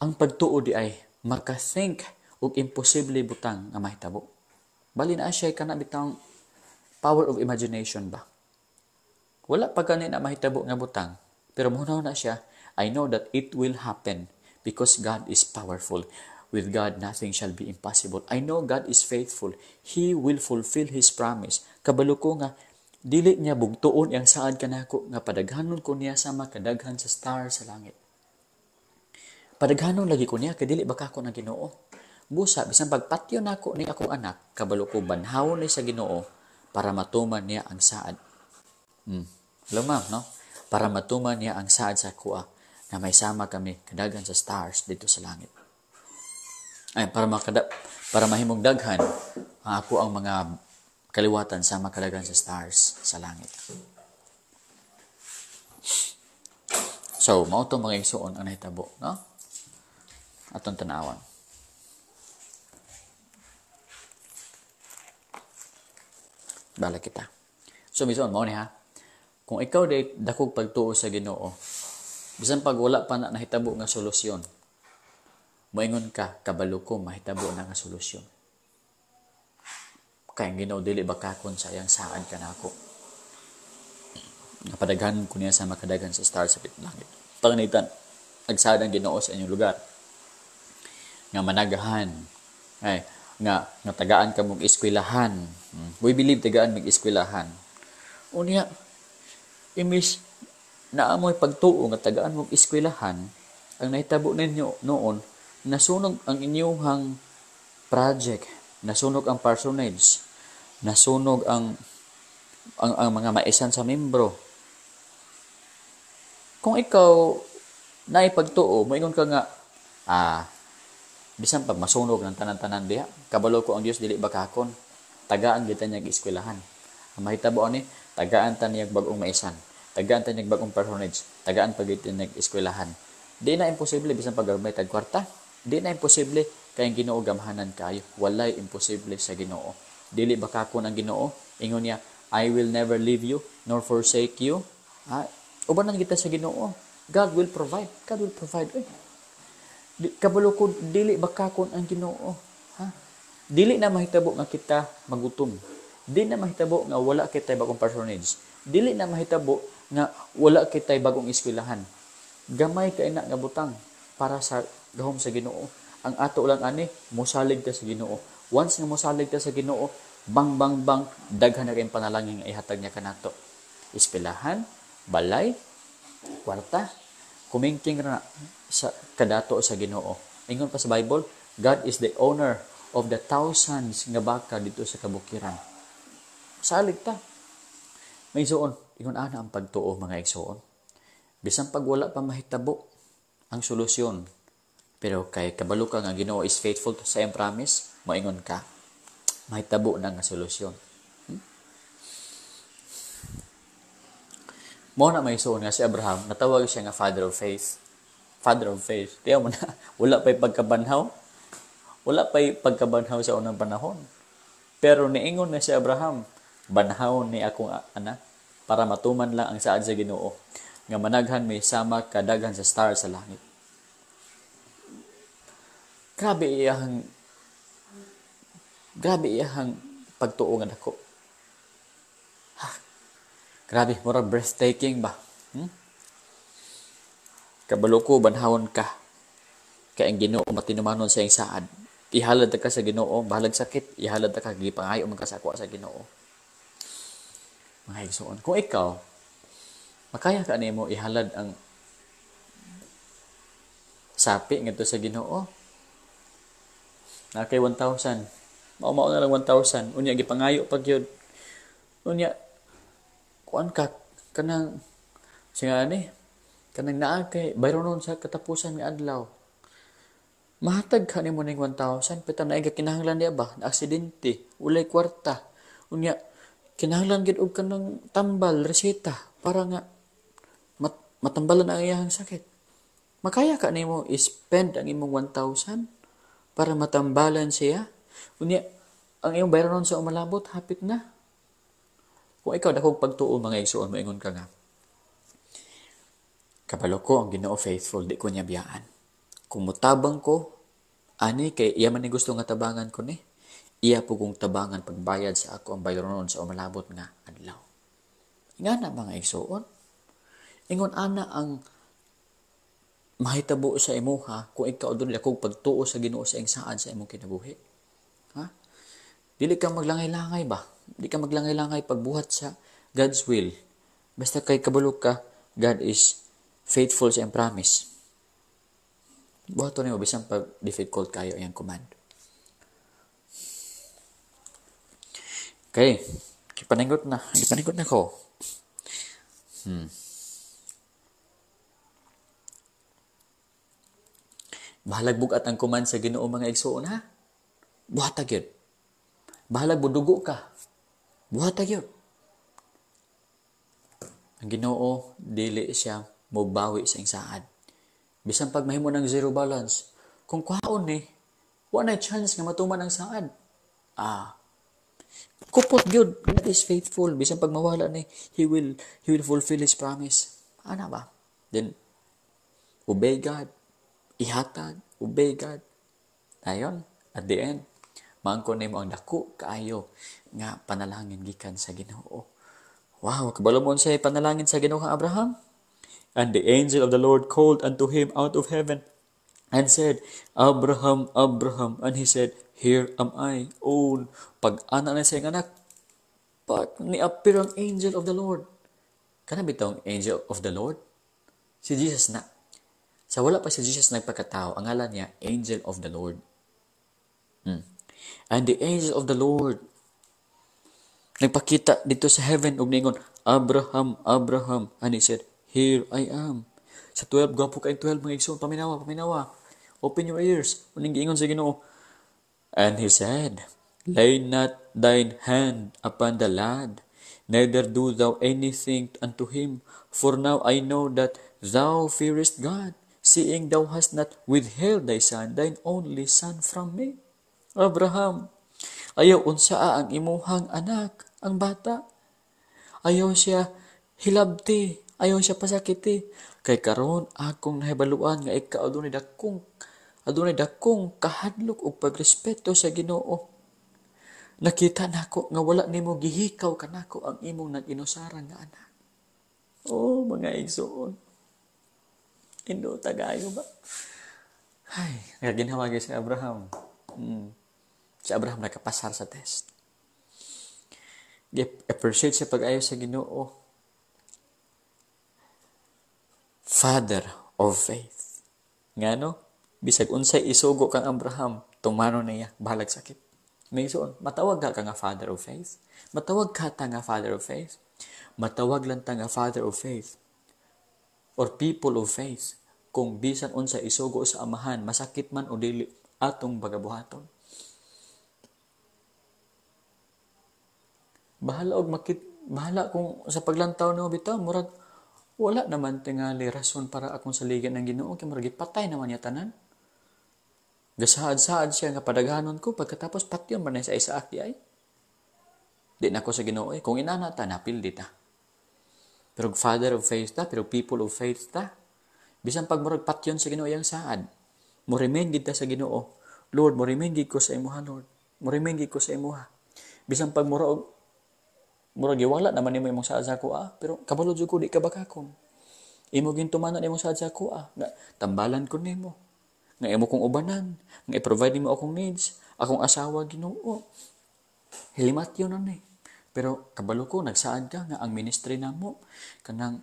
ang pagtuo di ay, maka-think og imposible butang nga mahitabo. Bali na siya ka na bitang power of imagination ba? Wala pa gani na mahitabo nga butang. Pero muna na siya, I know that it will happen because God is powerful. With God, nothing shall be impossible. I know God is faithful. He will fulfill His promise. Kabalo ko nga, dili niya bugtuon ang saad kanako nga padaghanon ko niya sama kadaghan sa star sa langit. Padaghanon lagi ko niya, kadili baka ko na Ginoo. Busa, bisan pagpatyo nako ni akong anak, kabalo ko banhawon ni sa Ginoo para matuman niya ang saad. Hello ma'am, no? Para matuman niya ang saad sa kuha na may sama kami kadaghan sa stars dito sa langit. Ay, para mahimong daghan ako ang mga kaliwatan sama kadaghan sa stars sa langit. So, mao to mga igsuon ang nahitabo, no? Atong tanawan. Bala kita. So, mison mao ni ha. Kung ikaw day dakog pagtuo sa Ginoo, bisan pag wala pa na nahitabo nga solusyon, moingon ka, kabalo ko mahitabo na nga solusyon. Kaya ang Ginoo dili bakakon sa iyang saad kanako. Napadaghan ko niya sa makadaghan sa stars sa langit. Panganitan, agsaad ang Ginoo sa inyong lugar. Nga managahan, nga tagaan ka mong eskwelahan. We believe tagaan mong eskwelahan. Unya, imis naamoy pagtuo nga tagaan mong eskwelahan, ang nahitabo ninyo noon, nasunog ang inyong project, nasunog ang parsonage, nasunog ang mga maisan sa membro. Kung ikaw naipagtuo, moingon ka nga, bisan pag masunog ng tanan-tanan diha, kabalo ko ang Dios dili bakakon, tagaan kita niya eskwelahan. Ang mahitabo ni, tagaan ta niya bagong maisan, tagaan ta niya bagong parsonage, tagaan pag ito niya eskwelahan. Di na imposible bisan pag may tagkwarta. Di na imposible kayong Ginoo gamhanan kayo. Walay imposible sa Ginoo. Dili ba kakon ang Ginoo? Ingon niya, I will never leave you nor forsake you. Ubanan kita sa Ginoo. God will provide. God will provide. Kabalo ko, dili ba kakon ang Ginoo? Dili na mahitabo nga kita magutom. Dili na mahitabo nga wala kitay bagong patronage. Dili na mahitabo nga wala kitay bagong eskwelahan. Gamay kay na nga butang para sa gahom sa Ginoo. Ang ato lang ani, mosalig ta sa Ginoo. Once nga mosalig ta sa Ginoo, bang bang bang daghan na kayong panalangin nga ihatag niya kanato. Eskwelahan, balay, kwarta, kumingking na sa kadato sa Ginoo. Ingon pa sa Bible, God is the owner of the thousands nga baka dito sa kabukiran. Salig ta. May igsoon, ingon ana ang pagtuo mga igsoon. Bisan pag wala pa mahitabo ang solusyon. Pero kay kabalo ka nga Ginoo is faithful sa iyang promise, moingon ka, mahitabo na nga solusyon. Mo na may igsoon nga si Abraham, natawag siya nga father of faith. Father of faith. Tiyaw mo na, wala pa'y pagkabanhaw. Wala pa'y pagkabanhaw sa unang panahon. Pero niingon na si Abraham, banhaw ni akong anak para matuman lang ang saad sa Ginoo nga managhan may sama kadaghan sa star sa langit. Grabe iyahang pagtuo nga nako. Grabe, mura breathtaking ba? Kabalo ko, banhawon ka. Kaya ang Ginoo matinumanon sa iyang saad. Ihalad ka sa Ginoo, bahalag sakit, ihalad ka, gipangayo man ka sa akwa sa Ginoo. Mga igsoon, kung ikaw, makaya ka nimo ihalad ang sapi ngadto sa Ginoo. Na kay 1,000. Mao na lang 1,000. Unya gipangayo pag yun. Unya kuan ka kanang siya ani kanang naa kay bayronon sa katapusan nga adlaw. Mahatag ka nimo ning 1,000 pita na kinahanglan niya ba na aksidente, ulay kwarta. Unya kinahanglan gid og kanang tambal reseta para nga matambalan ang iyang sakit. Makaya ka nimo i-spend ang imong 1,000 para matambalan siya. Unya ang iyong bayranon sa umalabot hapit na. Kung ikaw dakong pagtuo mga igsoon, moingon ka nga, kabalo ko ang Ginoo faithful, di ko niya biyaan. Kung mutabang ko, ani kay iya man ni gusto nga tabangan ko ni, iya po kong tabangan pagbayad sa ako ang bayranon sa umalabot nga adlaw. Nga na mga igsoon, ingon ana ang mahitabo sa imuha kung ikaw doon dakong pagtuo sa Ginoo sa iyang saad sa imong kinabuhi. Dili ka maglangay-langay ba? Dili ka maglangay-langay pagbuhat sa God's will. Basta kay kabalo ka, God is faithful sa iyang promise. Buhaton nimo bisan pag difficult kayo iyang command. Okay, Gipaningot na ko. Bahalag bugat ang command sa Ginoo mga igsoon ha. Buhat gyud. Bahalag budugo ka. Buhat gyud. Ang Ginoo dili siya mobawi sa iyang saad. Bisan pag mahimo ng zero balance, kung kwaon ni, wala na chance nga matuman ang saad. Kupot gyud, God is faithful. Bisan pag mawala ni, He will fulfill His promise. Ana ba? Then, obey God. Ihatag, obey God. Ayon, at the end, maangkon nimo ang dako kaayo nga panalangin gikan sa Ginoo. Wow, kabalo mo siya panalangin sa Ginoo kang Abraham? And the angel of the Lord called unto him out of heaven and said, Abraham, Abraham. And he said, Here am I. Oh, pag-ana na siya anak, pag ni-appear ang angel of the Lord. Kana bitong angel of the Lord? Si Jesus na. Sa wala pa si Jesus nagpakatao, ang ngalan niya, angel of the Lord. And the angel of the Lord nagpakita dito sa heaven ug ningon, Abraham, Abraham. And he said, Here I am. Sa 12, gwapo kayong 12, mga igsoon, paminawa. Open your ears. Uning giingon sa Ginoo. And he said, Lay not thine hand upon the lad, neither do thou anything unto him. For now I know that thou fearest God, seeing thou hast not withheld thy son, thine only son from me. Abraham, Ayaw unsaa ang imuhang anak, ang bata. Ayaw siya hilabti, ayaw siya pasakiti. Kay karon akong nahibaluan nga ikaw adunay dakong kahadlok ug pagrespeto sa Ginoo. Nakita nako nga wala nimo gihikaw kanako ang imong nag-inusarang nga anak. Oh, mga igsoon. Indo tagayo ba? Ay, nga ginawa si Abraham. Si Abraham nakapasar sa test. Appreciate siya pag-ayo sa Ginoo. Father of faith. Ngano? Bisag unsay isugo kang Abraham, tumano niya bahalag sakit. May isuon, matawag ka nga father of faith. Matawag ka ta nga father of faith. Matawag lang ta nga father of faith or people of faith kung bisan unsay isugo sa amahan, masakit man o dili atong bagabuhaton. Bahala kung sa paglantaw nimo bitaw murag wala naman tingali rason para akong saligan ng Ginoo kay murag ipatay naman niya tanan. Gasaad-saad siya nga padaghanon ko pagkatapos patyon man sa Isaac ay. Di na ko sa Ginoo kung inana ta napildi ta. Pero father of faith ta, pero people of faith ta. Bisan pag murag patyon sa Ginoo yang saad, mo remain gid ta sa Ginoo. Lord, mo remain gid ko sa imuha, Lord. Mo remain gid ko sa imuha. Bisan pag murag giwala naman nimo imong saad sa ako pero kabalo jud ko di ka bakakon. Imo gintumanan imong saad sa ako nga tambalan ko nimo. Nga imo kong ubanan, nga i-provide nimo akong needs, akong asawa Ginoo. Hilimat yun Pero kabalo ko nagsaad ka nga ang ministry namo kanang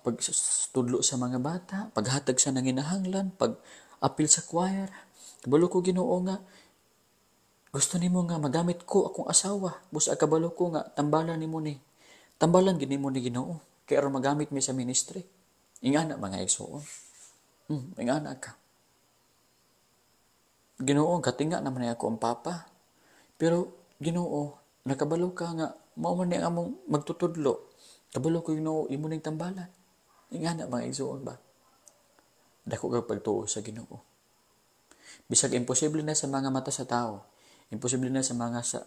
pagtudlo sa mga bata, paghatag sa nanginahanglan, pag-apil sa choir. Kabalo ko Ginoo nga gusto nimo nga magamit ko akong asawa. Busa kabalo ko nga tambalan nimo ni. Tambalan gid nimo ni Ginoo kay aron magamit mi sa ministry. Ingana mga igsoon. Ingana ka. Ginoo, katinga naman ako ang papa. Pero Ginoo, nakabalo ka nga mao man ni among magtutudlo. Kabalo ko Ginoo imo ning tambalan. Ingana mga igsoon ba? Dako ka pagtuo sa Ginoo. Bisag imposible na sa mga mata sa tao. Imposible na sa mga sa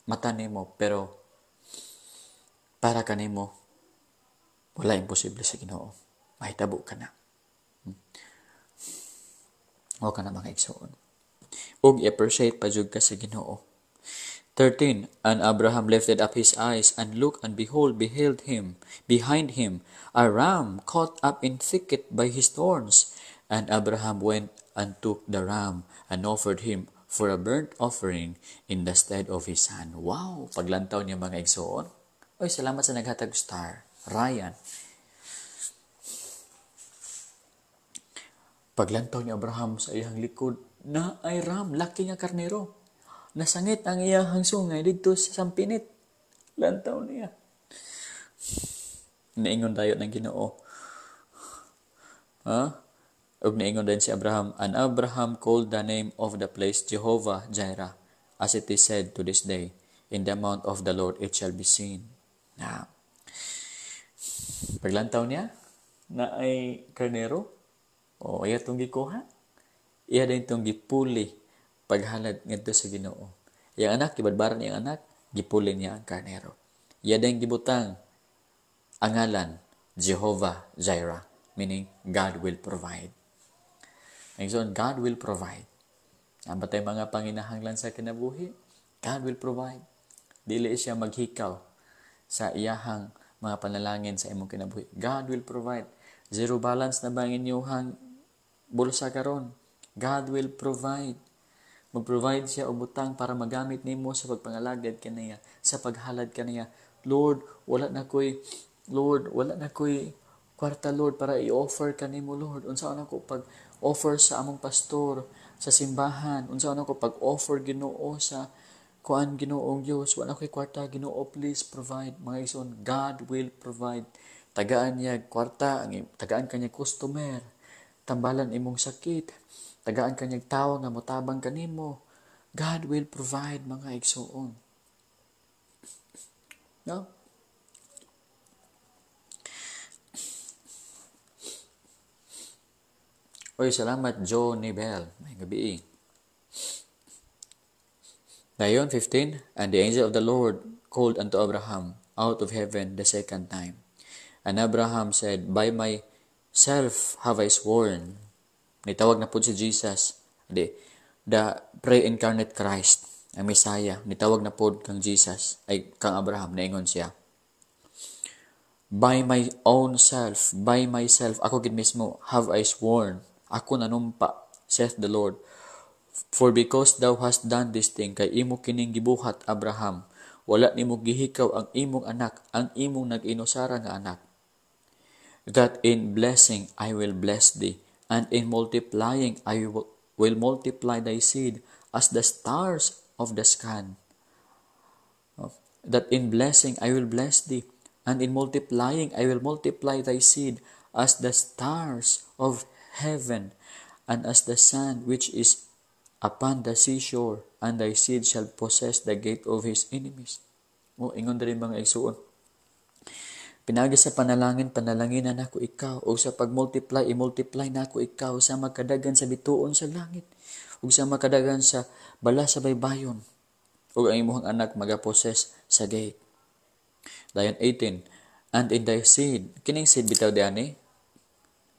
mata nimo, pero para kanimo wala imposible sa Ginoo. Mahitabo ka na. O ka na mga igsoon. Og i-appreciate pa jud ka sa Ginoo. 13. And Abraham lifted up his eyes and looked, and beheld behind him a ram caught up in thicket by his thorns. And Abraham went and took the ram and offered him for a burnt offering in the stead of his son. Wow! Paglantaw niya mga igsoon. Oy, salamat sa naghatag star. Ryan. Paglantaw ni Abraham sa iyang likod, na ay ram, laki nga karnero. Nasangit ang iyang sungay dito sa sampinit. Lantaw niya. Naingon tayo ng Ginoo. Ug naingon din si Abraham, and Abraham called the name of the place Jehovah Jireh, as it is said to this day, in the mount of the Lord it shall be seen. Paglantaw niya, na ay karnero, iya itong gikuha. Iya din itong gipuli paghalad ngadto sa Ginoo. Yang anak, gibadbaran niyang anak, gipuli niya ang karnero. Iya din gibutang ang ngalan, Jehovah Jireh, meaning God will provide. So, God will provide. Ang batay mga panginahanglan sa kinabuhi, God will provide. Dili siya maghikaw sa iyahang mga panalangin sa imong kinabuhi. God will provide. Zero balance na ba ang inyong bulsa karon? God will provide. Mag-provide siya og butang para magamit nimo sa pagpangalagad kaniya, sa paghalad kaniya. Lord, wala na koy kwarta, Lord, para i-offer kanimo, Lord. Unsaon ako pag-offer sa among pastor sa simbahan? Unsaon ako pag-offer Ginoo sa kuan Ginoong Dios? Wala koy kwarta, Ginoo, please provide. Mga igsoon, God will provide. Tagaan niya kwarta, tagaan kanya customer, tambalan imong sakit, tagaan kanyang tao nga motabang kanimo. God will provide, mga igsoon. No? Oy, salamat Johnny Bell. May gabi. Dayon 15, and the angel of the Lord called unto Abraham out of heaven the second time. And Abraham said, By myself have I sworn. Nitawag na po si Jesus, the pre-incarnate Christ, ang Messiah. Nitawag na po kang Jesus, ay kang Abraham, naingon siya. By my own self, by myself, ako gid mismo, have I sworn. Ako nanumpa, saith the Lord. For because thou hast done this thing, kay imo kining gibuhat, Abraham, wala nimo gihikaw ang imong anak, ang imong nag-inusara nga anak. That in blessing I will bless thee, and in multiplying I will multiply thy seed as the stars of the sky. That in blessing I will bless thee, and in multiplying I will multiply thy seed as the stars of heaven, and as the sand which is upon the seashore, and thy seed shall possess the gate of his enemies. Ingon rin mga igsuon. Pinagi sa panalanginan ako ikaw, o sa pag-multiply, i-multiply na ako ikaw, sa makadagan sa bituon sa langit, o sa makadagan sa bala sa baybayon, o ang imuhang anak magaposes sa gate. Dayon 18, and in thy seed, kining seed bitaw diani,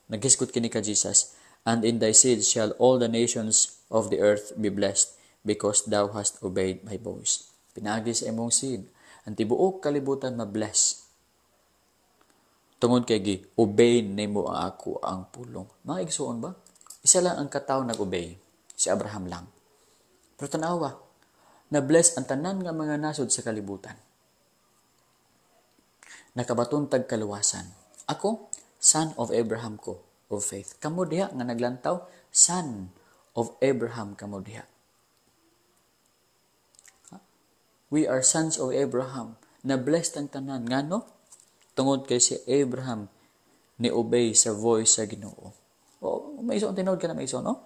naghiskot kini ka Jesus, and in thy seed shall all the nations of the earth be blessed, because thou hast obeyed my voice. Pinagi sa imong seed, ang tibuok kalibutan ma-bless. Tungod kay gi-obey nimo ang ako ang pulong. Mga igsuon ba? Isa lang ang katawo nag-obey, si Abraham lang. Pero tanawa, na-bless ang tanan nga mga nasod sa kalibutan. Nakabaton tag kaluwasan. Ako, son of Abraham ko, of faith. Kamo diha nga naglantaw, son of Abraham kamo diha. We are sons of Abraham. Na blessed ang tanan. Ngano? Tungod kay si Abraham ni obey sa voice sa Ginoo. May ison tinawag ka na may ison, no?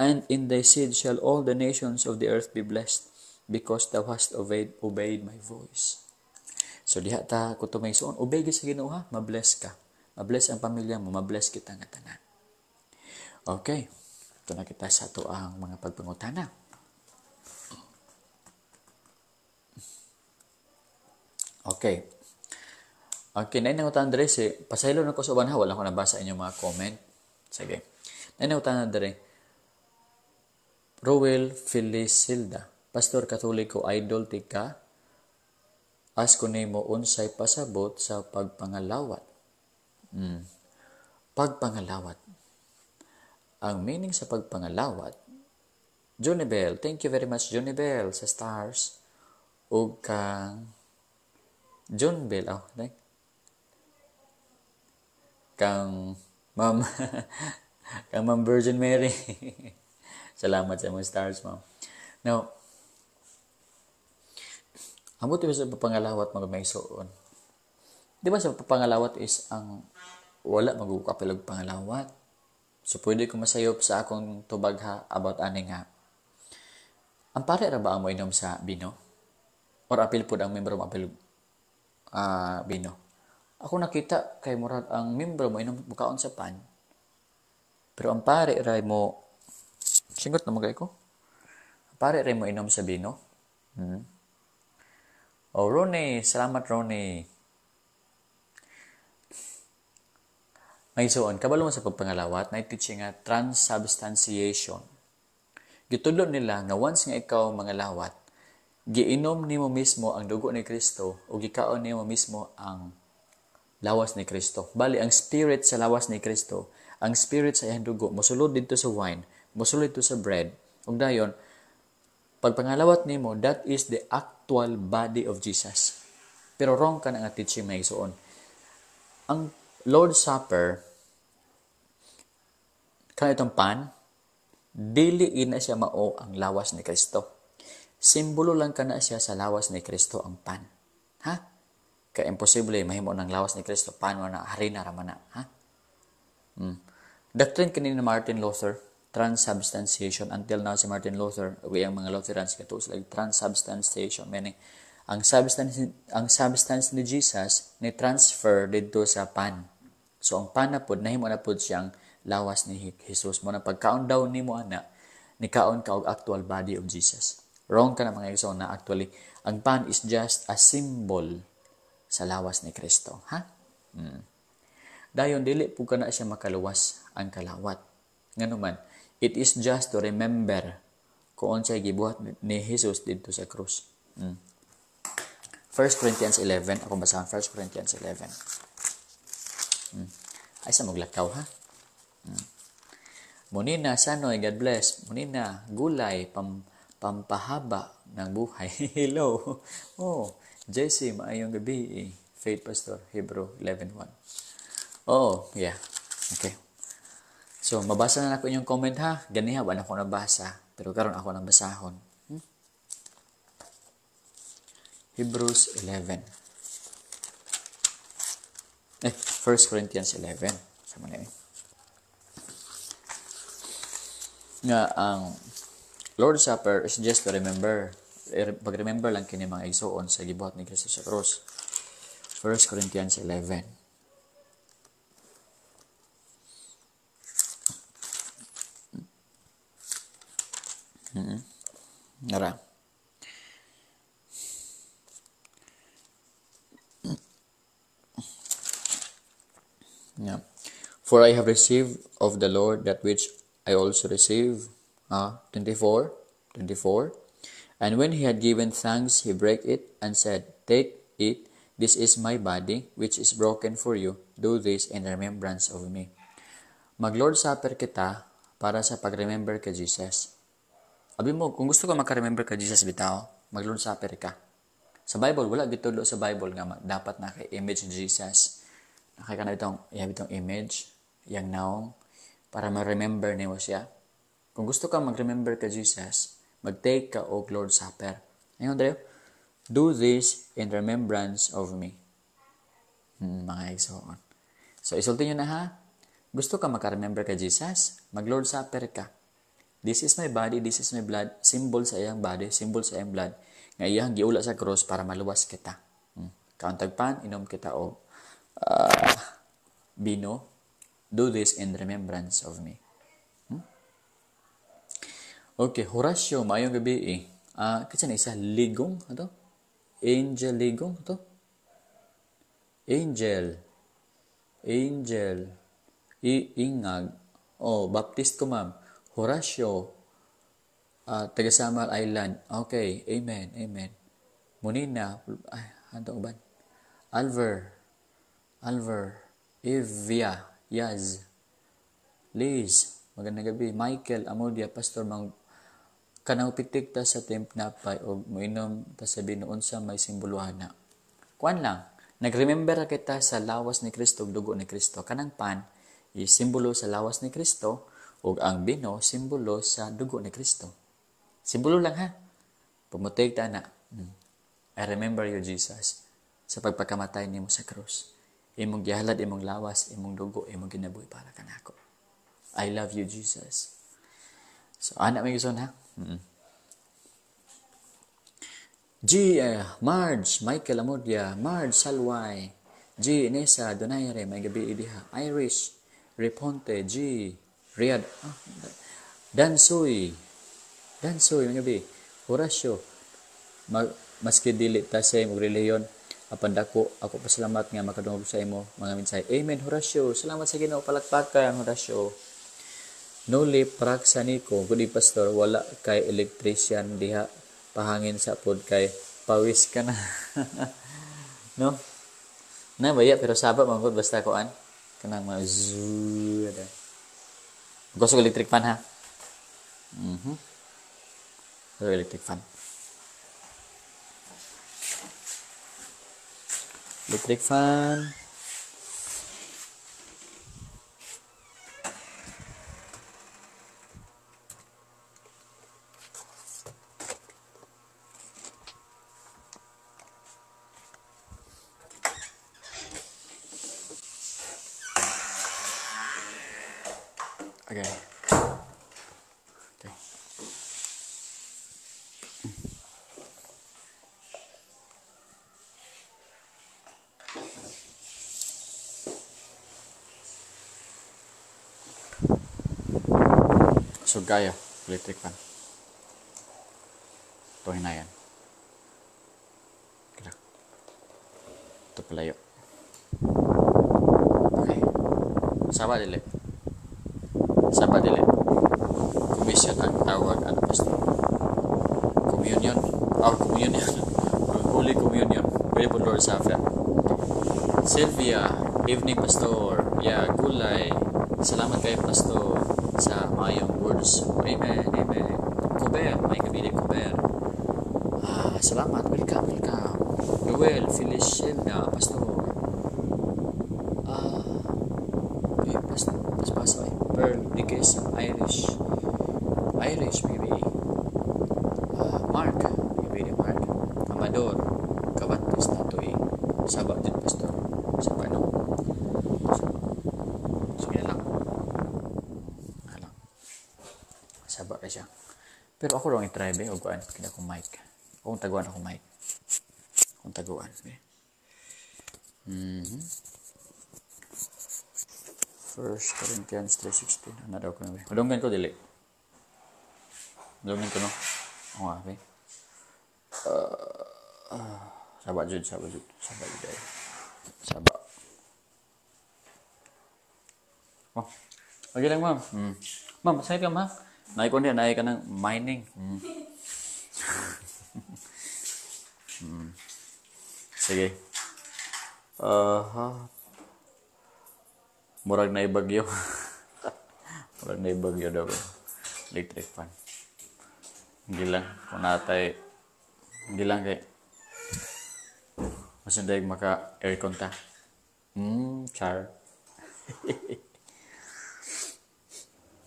And in thy seed shall all the nations of the earth be blessed, because thou hast obeyed my voice. So diha ta ko to may ison, obey sa Ginoo ha, mabless ka. Mabless ang pamilya mo, mabless kita nga tanan. Okay. Ito na kita sa ato ang mga pagpangutana. Okay. Okay, nainangutan dere si, pasaylo na ko sa uban ha, wala ko nabasa inyong mga comment. Sige. Nainangutan dere, Rowel Felisilda, Pastor Katoliko, idol tika, asko nimo unsay pasabot sa pagpangalawat. Pagpangalawat. Ang meaning sa pagpangalawat, Johnny Bell, thank you very much Johnny Bell sa stars. O kang John Bell, kang Ma'am kang Ma'am Virgin Mary. Salamat sa mga stars, Ma'am. Now, amot ba sa papangalawat mga maigsoon? Di ba sa papangalawat is ang wala magukapilog pangalawat? So, pwede ko masayop sa akong tubag ha about ani nga. Ang pare ra ba ang mo inom sa bino? Or apil po ang membro mo apil bino? Ako nakita kay murag ang membro mo inom bukaon sa pan. Pero ang pare ra mo, singot na magay ko. Ang pare ra mo inom sa bino. Oh, Ronnie, salamat Ronnie. May suon, kabalo mo sa pagpangalawat, na teaching nga transubstantiation. Gitudlo nila nga once nga ikaw mangalawat, giinom nimo mismo ang dugo ni Kristo o gikaon nimo mismo ang lawas ni Kristo. Bali, ang spirit sa lawas ni Kristo, ang spirit sa iyang dugo, mosulod dito sa wine, mosulod dito sa bread. Ug dayon, pagpangalawat nimo, that is the actual body of Jesus. Pero wrong ka na nga teaching may suon. Ang Lord's Supper, kanitong pan, dili na siya mao ang lawas ni Kristo. Simbolo lang ka na siya sa lawas ni Kristo ang pan. Ha? Kaya imposible mahimo ng lawas ni Kristo. Paano na? Harina raman na. Ha? Doctrine kanina Martin Luther, transubstantiation. Until now si Martin Luther, ang mga Lutherans kato sila transubstantiation, meaning ang substance ni Jesus ni transfer dito sa pan. So ang pan na pod nahimo na pod siyang lawas ni Jesus mo na pagkaon daw nimo ana ni kaon ka og actual body of Jesus. Wrong ka na mga igsoon na actually, ang pan is just a symbol sa lawas ni Kristo. Ha? Dayon, dili po ka na siya makaluwas ang kalawat. Nga naman, it is just to remember kung siya'y gibuhat ni Jesus dito sa krus. 1 Corinthians 11. Ako basahan 1 Corinthians 11. Ay, sa maglakaw, ha? Munina, sanoy, God bless. Munina, gulay, pampahaba ng buhay. Hello. Oh, Jesse, maayong gabi. Faith Pastor, Hebrew 11:1. Oh, yeah. Okay. So, mabasa na ako inyong comment, ha? Ganiha, wala ako nabasa. Pero karon ako nang basahon. Hebrews 11. 1 Corinthians 11. Sama na yun. Nga, ang Lord's Supper is just to remember. Pag-remember lang kini mga igsoon sa gibuhat ni Kristo sa cross. 1 Corinthians 11. Nara. Yeah. For I have received of the Lord that which I also received. 24. And when he had given thanks, he brake it and said, Take it, this is my body, which is broken for you. Do this in remembrance of me. Mag-Lord Supper kita para sa pag-remember kay Jesus. Abi mo, kung gusto ka maka-remember kay Jesus bitaw, mag-Lord Supper ka. Sa Bible, wala gitulo sa Bible nga dapat na kay image ni Jesus. Nakay ka na itong image, yang naong, para ma-remember niyo siya. Kung gusto ka mag-remember kay Jesus, mag-take ka og Lord Supper. Ayun, Dayo, do this in remembrance of me. Mga igsoon. So, isulti nyo na ha. Gusto ka maka-remember kay Jesus, mag-Lord Supper ka. This is my body, this is my blood. Symbol sa iyang body, symbol sa iyang blood. Nga iyang giula sa cross para maluwas kita. Kauntagpan, inom kita o bino. Do this in remembrance of me. Okay, Horatio, maayong gabi kasi na isa, ligong, ito? Angel ligong, ito? Angel. Ingag. Baptist ko, ma'am. Horatio, taga Samar Island. Okay, amen. Munina, ano ba? Alver, Evia, Yaz, Liz, magandang gabi. Michael, Amodia, Pastor, kanang pitik ta sa tempnapay o muinom ta sa binuon sa may simboluhan na. Kuan lang, nag-remember kita sa lawas ni Kristo, dugo ni Kristo. Kanang pan, simbolo sa lawas ni Kristo, o ang bino, simbolo sa dugo ni Kristo. Simbolo lang ha. Pumutig ta na. I remember you, Jesus, sa pagpakamatay nimo sa krus. Imong gihalad, imong lawas, imong dugo, imong ginabuhi para kanako. I love you, Jesus. So, anak may gusto na. Marge, Michael Amodia, Marge Salway, Inesa, Donaire, may gabi idiha, Irish, Reponte, Riyad, Dansoy, may gabi, Horatio, maski dili ta sa imong reliyon, apan dako, ako pasalamat nga makadungog sa imo, mga minsay. Amen, Horatio, salamat sa Ginoo, palakpakan, Horatio. Noli Praksaniko, good pastor, wala kay electrician diha, pahangin sa pod kay pawis ka na. No? Na baya pero sabat man gud basta koan kanang mga zoo ada. Gusto ko electric fan ha. So electric fan. Electric fan. Okay. So gaya electric fan. hinayan. Kira. Ito palayo. Okay. Saba dili. Commission ang tawag ano pastor. Communion. Communion. Holy Communion. Pwede po Lord sa affair. Sylvia, evening pastor. Yeah, gulay. Salamat kay pastor sa mayong words. Amen. Kuber, may kabili Kuber. Salamat. Welcome. Joel, Felicia, pastor. Okay, pastor. Pearl, Dickies, Irish, maybe. Mark, maybe Mark. Amador, Kabantis na ito eh. Saba din, pastor. Saba, no? Sige lang. Saba ka siya. Pero ako lang i-try ba? O kuhaan, kina akong mic. Akong taguan akong mic. Akong taguan. Okay. 1 Corinthians 3:16. Ano daw ko na ba? Madunggan ko, dili. Madunggan ko, no? Okay. Saba jud. Saba. Okay lang, ma'am. Ma'am, masaya ka, ma'am. Naik ka ng mining. Sige. Murag na ibagyo. Murag na ibagyo daw. Electric fan. Hindi lang. Kung natay, hindi lang kay mas hindi maka aircon ta. Char.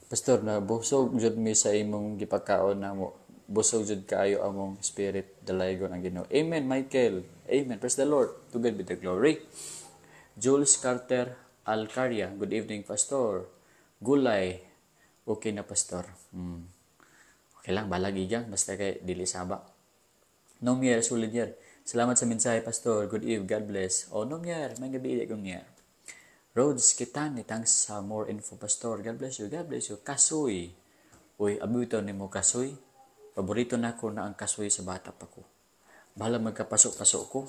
Pastor, na busog jud mi sa imong gipakaon namo. Busog jud kaayo among spirit dalaygon ang Ginoo. Amen, Michael. Amen. Praise the Lord. To God be the glory. Jules Carter Alcaria. Good evening, pastor. Gulay. Okay na, pastor. Okay lang, balagigang. Basta kay dili saba. Nomier Sulidier. Salamat sa mensahe, pastor. Good eve. God bless. Nomier. May gabi kong niya. Rhodes Kitani, thanks sa more info, pastor. God bless you. Kasoy. Uy, abito ni mo kasoy. Paborito na ko na ang kasoy sa bata pa ko. Bahala magkapasok-pasok ko.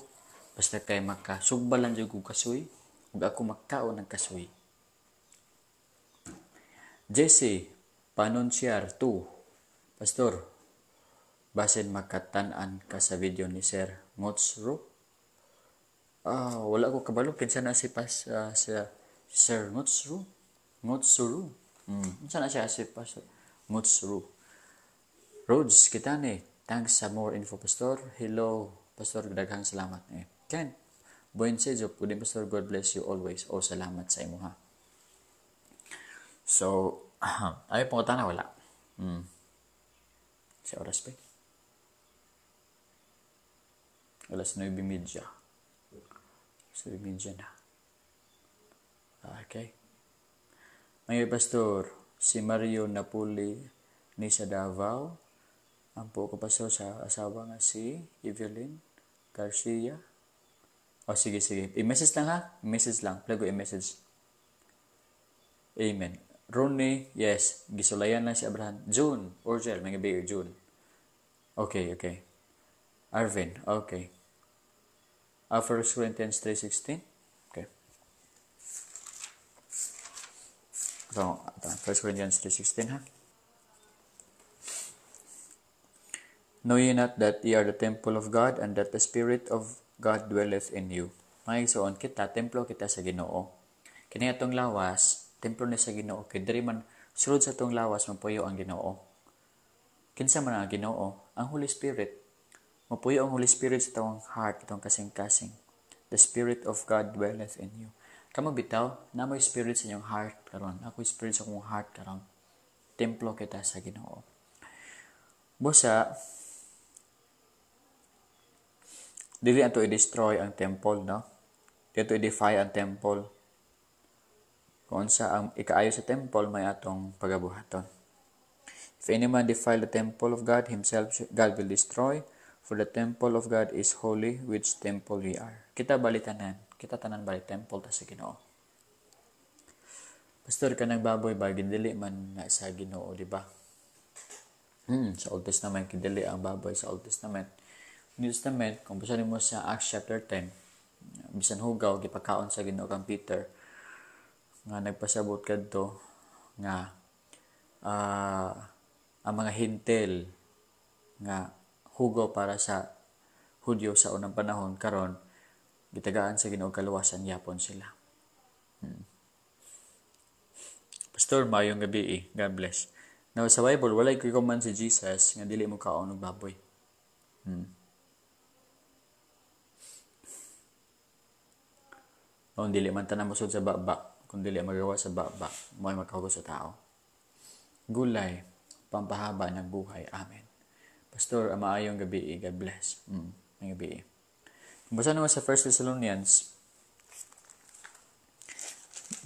Basta kay makasugbalan dyan ko kasoy. Huwag ako magkaon ng kasoy. Jesse Panunciar 2. Pastor, basin makatanan ka sa video ni Sir Ngotsro? Wala ko kabalo. Kinsa na si Sir Ngotsro? Kinsa na siya si Pastor Ngotsro? Rhodes Kitani, thanks sa more info, pastor. Hello, pastor. Daghang salamat. Ken, Buen Sejo, pwede pastor. God bless you always. Salamat sa imo, ha. So, ay pong katana, wala. Si oras pa. Alas 9:30. 9:30 na. Okay. May pastor, si Mario Napoli ni sa Davao. Ang po ko pastor sa asawa nga si Evelyn Garcia. Sige. I-message lang, ha? I-message lang. Plago i-message. Amen. Ronnie, yes. Gisulayan lang si Abraham. June. Orgel, may gabi. June. Okay. Arvin, okay. 1 Corinthians 3:16. Okay. So, 1 Corinthians 3:16, ha? Know ye not that ye are the temple of God, and that the Spirit of God dwelleth in you? Mga igsoon kita, templo kita sa Ginoo. Kini atong lawas, templo ni sa Ginoo. Kay diri man sulod sa atong lawas mapuyo ang Ginoo. Kinsa man ang Ginoo? Ang Holy Spirit. Mapuyo ang Holy Spirit sa atong heart, atong kasing-kasing. The Spirit of God dwelleth in you. Kamo bitaw, namoy spirit sa inyong heart karon. Ako spirit sa akong heart karon. Templo kita sa Ginoo. Busa, dili ato i-destroy ang temple, no? Dito i-defy ang temple. Kung sa ang ikaayo sa temple, may atong pagabuhaton. If any man defile the temple of God, himself God will destroy. For the temple of God is holy, which temple we are. Kita tanan balik temple ta sa Ginoo. Pastor, kanang baboy ba gindili man na sa Ginoo, di ba? Sa Old Testament, kidali ang baboy sa Old Testament. New Testament, kung basahin mo sa Acts chapter 10, bisan hugaw, gipakaon sa Ginoo kang Peter, nga nagpasabot kadto nga ang mga hintel nga hugaw para sa Hudyo sa unang panahon karon gitagaan sa Ginoo kaluwasan yapon sila. Pastor, mayong gabi. God bless. Now sa Bible walay command si Jesus nga dili mo kaon og baboy. Kung dili man tanang musod sa baba, kung dili magawa sa baba, mo'y makahugos sa tao. Gulay, pampahaba ng buhay. Amen. Pastor, maayong gabi. God bless. May gabi. Kung basa naman sa 1 Thessalonians,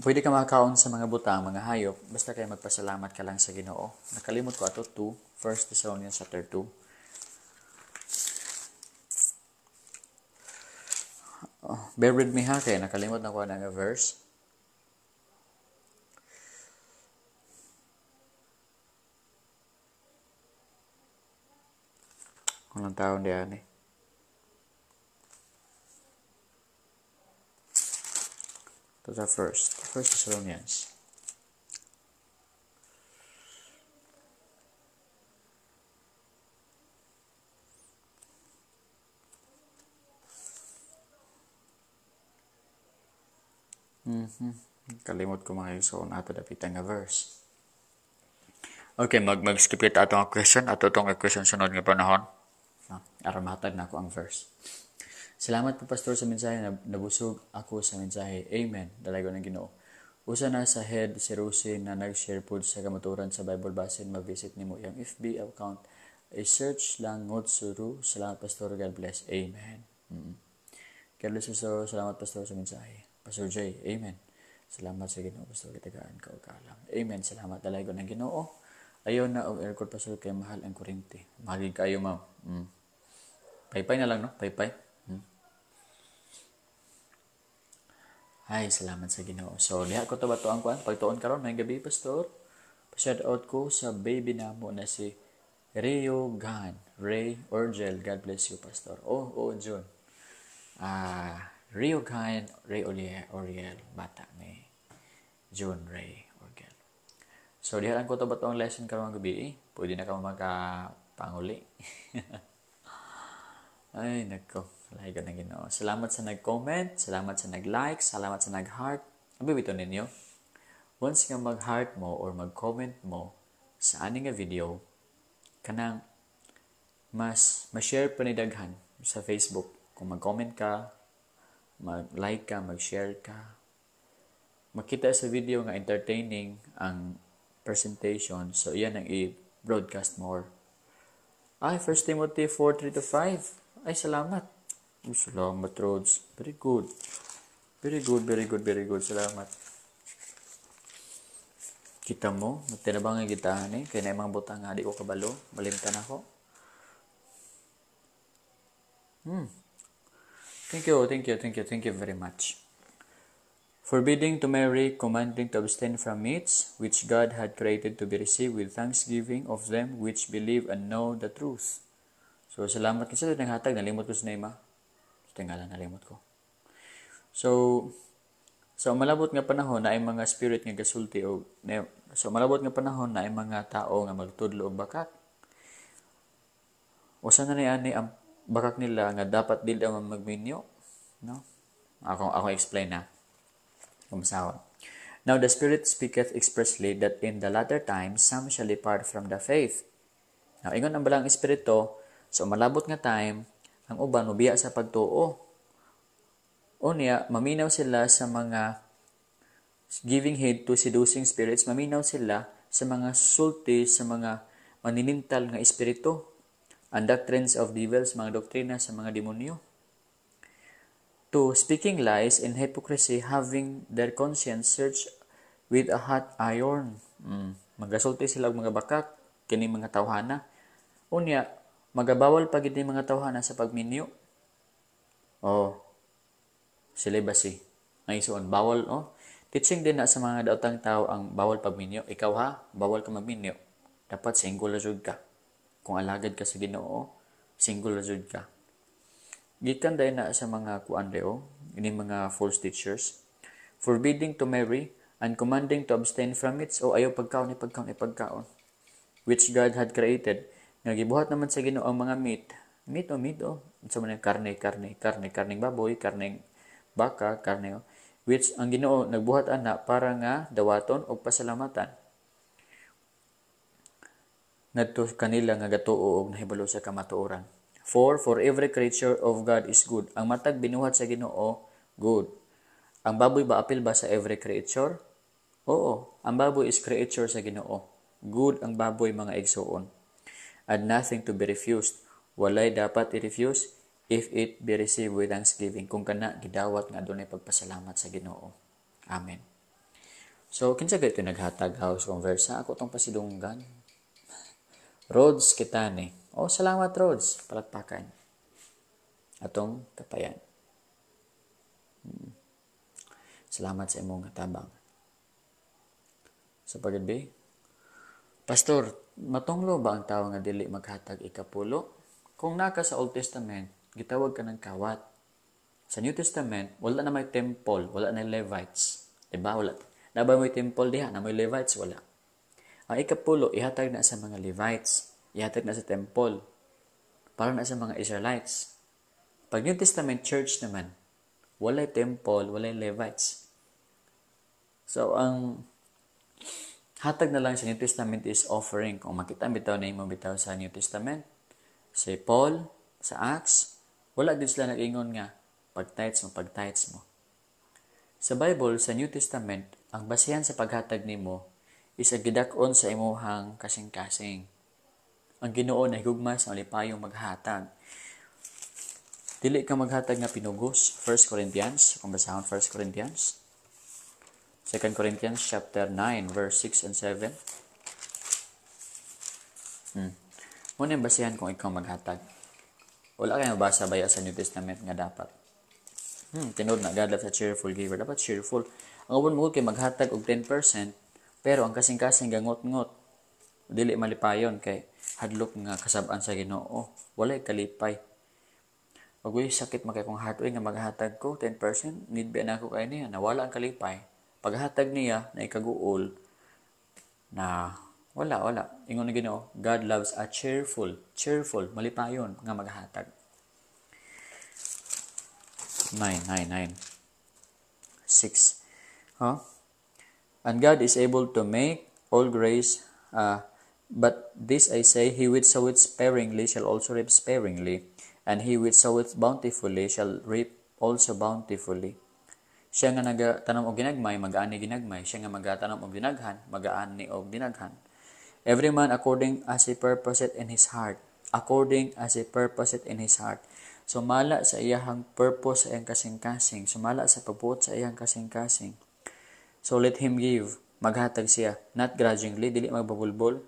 pwede ka makakaon sa mga butang, mga hayop, basta kayo magpasalamat ka lang sa Ginoo. Nakalimot ko ato 2, 1 Thessalonians chapter 2. Bear with me ha, kaya nakalimot na ko ng verse. Kung taon diyan eh. Ito sa First Thessalonians. Kalimot ko mga so ato dapitan nga verse. Okay, mag-skip kita atong question ato tong question sunod nga panahon. Aron mahatag na ako ang verse. Salamat po pastor sa mensahe na nabusog ako sa mensahe. Amen. Dalago ng Ginoo. Usa na sa head si Rosie na nag-share po sa kamaturan sa Bible basin mag-visit nimo yang FB account. I-search lang Ngotsuru. Salamat pastor. God bless. Amen. God bless pastor. Salamat pastor sa mensahe. Pastor J. Amen. Salamat sa Ginoo pastor kitagaan ka og kalam. Amen. Salamat dalago ng Ginoo. Ayaw na og aircon pastor kay mahal ang kuryente. Mahal kayo ma'am. Paypay na lang no? Paypay. Ay, salamat sa Ginoo. So, liha ko to ba to ang kuan? Pagtuon karon may gabi pastor. Pa-shout out ko sa baby namo na si Rio Gan, Ray Orgel. God bless you pastor. Oh, John. Rio Gan, Ray Oriel, bata ni John Ray Orgel. So, liha lang ko to ba to ang lesson karon gabi? Pwede na ka magpanguli. Ay, nako. Lahi ka na Ginoo. Salamat sa nag-comment, salamat sa nag-like, salamat sa nag-heart. Ang bibito ninyo. Once nga mag-heart mo or mag-comment mo sa aning nga video, kanang mas ma-share pa ni daghan sa Facebook. Kung mag-comment ka, mag-like ka, mag-share ka, makita sa video nga entertaining ang presentation, so iyan ang i-broadcast more. Ay, 1 Timothy 4:3-5. Ay, salamat. Salamat, Rods. Very good. Salamat. Kita mo, magtinabang ang gitahan eh. Kaya na mga butang nga, di ko kabalo. Malimtan ako. Thank you very much. Forbidding to marry, commanding to abstain from meats, which God had created to be received with thanksgiving of them which believe and know the truth. So, salamat kasi ito ng hatag. Nalimot ko sa Neymar. Tingala, nalimot ko. So, sa malabot nga panahon na ay mga spirit nga gasulti o sa malabot nga panahon na ay mga tao nga magtudlo og bakak. Usa na ni ani ang bakak nila nga dapat dili daw magminyo, no? Ako explain na. Kumsahon. Now the Spirit speaketh expressly that in the latter times some shall depart from the faith. Now ingon ang balang espiritu, so malabot nga time ang uban mobiya sa pagtuo. Unya, maminaw sila sa mga giving heed to seducing spirits, maminaw sila sa mga sulti, sa mga maninintal nga espiritu, and doctrines of devils, mga doktrina sa mga demonyo. To speaking lies in hypocrisy, having their conscience searched with a hot iron. Magasulti sila og mga bakak, kini mga tawhana. Unya, magabawal pa gid mga tawhana sa pagminyo. Celibacy. Ang isuon, bawal, teaching din na sa mga daotang tao ang bawal pagminyo. Ikaw ha, bawal ka magminyo. Dapat single na jud ka. kung alagad ka sa Ginoo, single jud ka. Gikan dahil na sa mga kuan reo, ini mga false teachers, forbidding to marry and commanding to abstain from it, o ayaw pagkaon, which God had created. Nga gibuhat naman sa Ginoo ang mga meat, sa mga karning baboy, karning baka, which ang Ginoo nagbuhat ana para nga dawaton og pasalamatan. Ngadto kanila nga gatuo og nahibalo sa kamatuoran. For every creature of God is good. Ang matag binuhat sa Ginoo, good. Ang baboy ba apil ba sa every creature? Oo, ang baboy is creature sa Ginoo. Good ang baboy, mga igsoon. And nothing to be refused. Walay dapat i-refuse if it be received with thanksgiving. Kung kana gidawat nga adunay pagpasalamat sa Ginoo. Amen. So kinsa gayto naghatag house conversa ako tong pasidunggan. Rods Kitane. Oh, salamat Rods, palakpakan. Atong kapayan. Salamat sa imong katabang. Sa paggabi, Pastor, matonglo ba ang tao nga dili maghatag ikapulo? Kung naka sa Old Testament, gitawag ka ng kawat. Sa New Testament, wala na may temple, wala na Levites. Diba? Wala. Na ba may temple diha? Na may Levites? Wala. Ang ikapulo, ihatag na sa mga Levites. Ihatag na sa temple. Para na sa mga Israelites. Pag New Testament church naman, walay temple, walay Levites. So, ang hatag na lang sa New Testament is offering. Kung makita bitaw na mo bitaw sa New Testament, si Paul, sa Acts, wala din sila nag-ingon nga, pag-tithes mo. Sa Bible, sa New Testament, ang basihan sa paghatag nimo is gidak-on sa imuhang kasing-kasing. Ang Ginoo na higugma sa malipayong maghatag. Dili ka maghatag nga pinugos. 1 Corinthians, kung basahon 1 Corinthians. 2 Corinthians chapter 9, verse 6 and 7. Muna yung basihan kung ikaw maghatag. Wala kayo mabasa baya sa New Testament nga dapat. Tinod na, God loves a cheerful giver. Dapat cheerful. Ang ubon mo kay maghatag og 10%, pero ang kasing-kasing gangot-ngot. Dili malipayon kay hadlok nga kasab-an sa Ginoo. Walay kalipay. Pag sakit makay kong heart nga maghatag ko 10%, need ba na ako kay niya, nawala ang kalipay. Paghatag niya na ikaguol na wala. Ingon na Ginoo, God loves a cheerful, malipayon nga maghatag. 6. And God is able to make all grace, but this I say, he which soweth sparingly shall also reap sparingly, and he which soweth bountifully shall reap also bountifully. Siya nga nagatanom og ginagmay, mag-aani ginagmay. Siya nga magatanom og dinaghan, mag-aani og dinaghan. Every man according as he purposeth in his heart. Sumala sa iyahang purpose sa iyang kasing-kasing. Sumala sa pagbuot sa iyang kasing-kasing. So let him give. Maghatag siya. Not grudgingly, dili magbabulbol,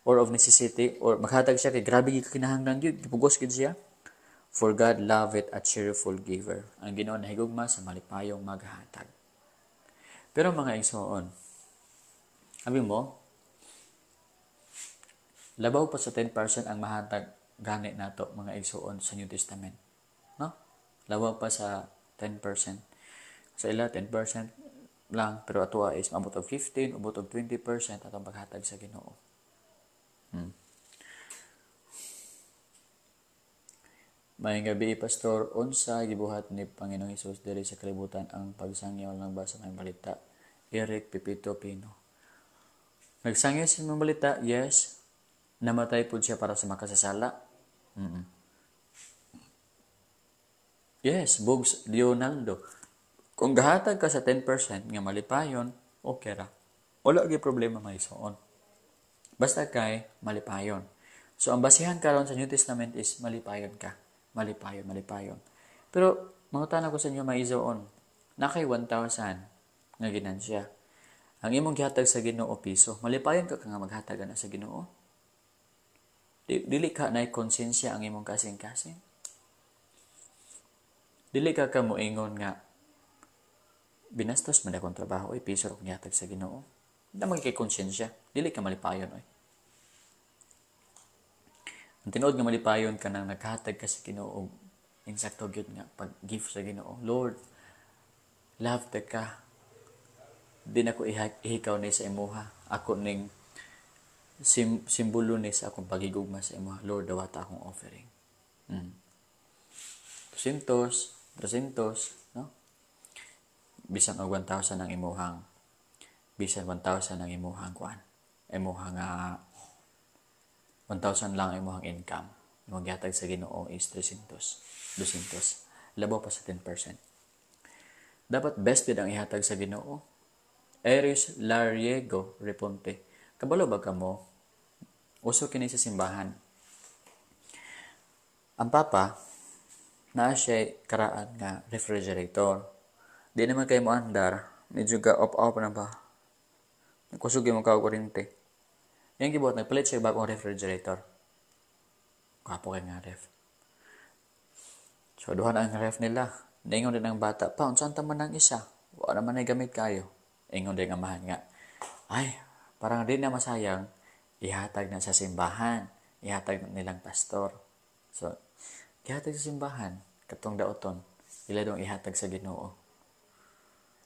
or of necessity, or maghatag siya kay grabe kinahanglan gyud, gipugos gid siya. For God loveth a cheerful giver. Ang Ginoo nahigugma sa malipayong maghatag. Pero mga igsoon, sabi mo, labaw pa sa 10% ang mahatag gani nato mga igsoon sa New Testament. No? Labaw pa sa 10%. Sa ila 10% lang, pero ato is abot og 15, abot og 20% atong paghatag sa Ginoo. Maayong gabi, Pastor. Unsa gibuhat ni Panginoong Hesus diri sa kalibutan ang pagsangyaw ng basa ng balita? Eric Pipito Pino. Nagsangyaw sa mga balita, yes. Namatay po siya para sa makasasala. Yes, Bugs Leonardo. Kung gahatag ka sa 10% nga malipayon, okay ra. Wala gyud problema may soon. Basta kay malipayon. So ang basihan karon sa New Testament is malipayon ka. Malipayon. Pero, mangutan ako sa inyo maizoon, na kay 1,000 nga ginansya. Ang imong gihatag sa Ginoo piso, malipayon ka nga maghatag na sa Ginoo? Dili ka na konsensya ang imong kasing-kasing? Dili ka moingon nga, binastos man akong trabaho, piso akong gihatag sa Ginoo? Hindi kay konsensya, dili ka malipayon. Ang tinuod nga malipayon ka nang naghatag ka sa Ginoo, insakto gyud nga pag-give sa Ginoo. Lord, love ta ka. Di na ko ihikaw ni sa imuha. Ako ning simbolo ni sa akong pagigugma sa imuha. Lord, dawata akong offering. 200, no? Bisan og 1,000 ang imuhang, bisan 1,000 ang imuhang kuan. Imuhang 1,000 lang ang imuhang income. Imong gihatag sa Ginoo is 300, 200. Labaw pa sa 10%. Dapat best gid ang ihatag sa Ginoo. Eris Lariego Reponte. Kabalo ba kamo? Uso kini sa simbahan. Ang papa naa siya karaan nga refrigerator. Di naman kayo mo andar, medyo ga off na ba? Kusog yung mga kuryente. Yung gibuhat, nagpalit siya bagong refrigerator. Kapo kayo nga ref. So, duha na ang ref nila. Naingon din ang bata, pa, unsan taman ng isa? Wala naman ay gamit kayo. Ingon din ang amahan nga, ay, parang di na masayang, ihatag na sa simbahan. Ihatag nilang pastor. So, ihatag sa simbahan, katong daoton, ila dong ihatag sa Ginoo.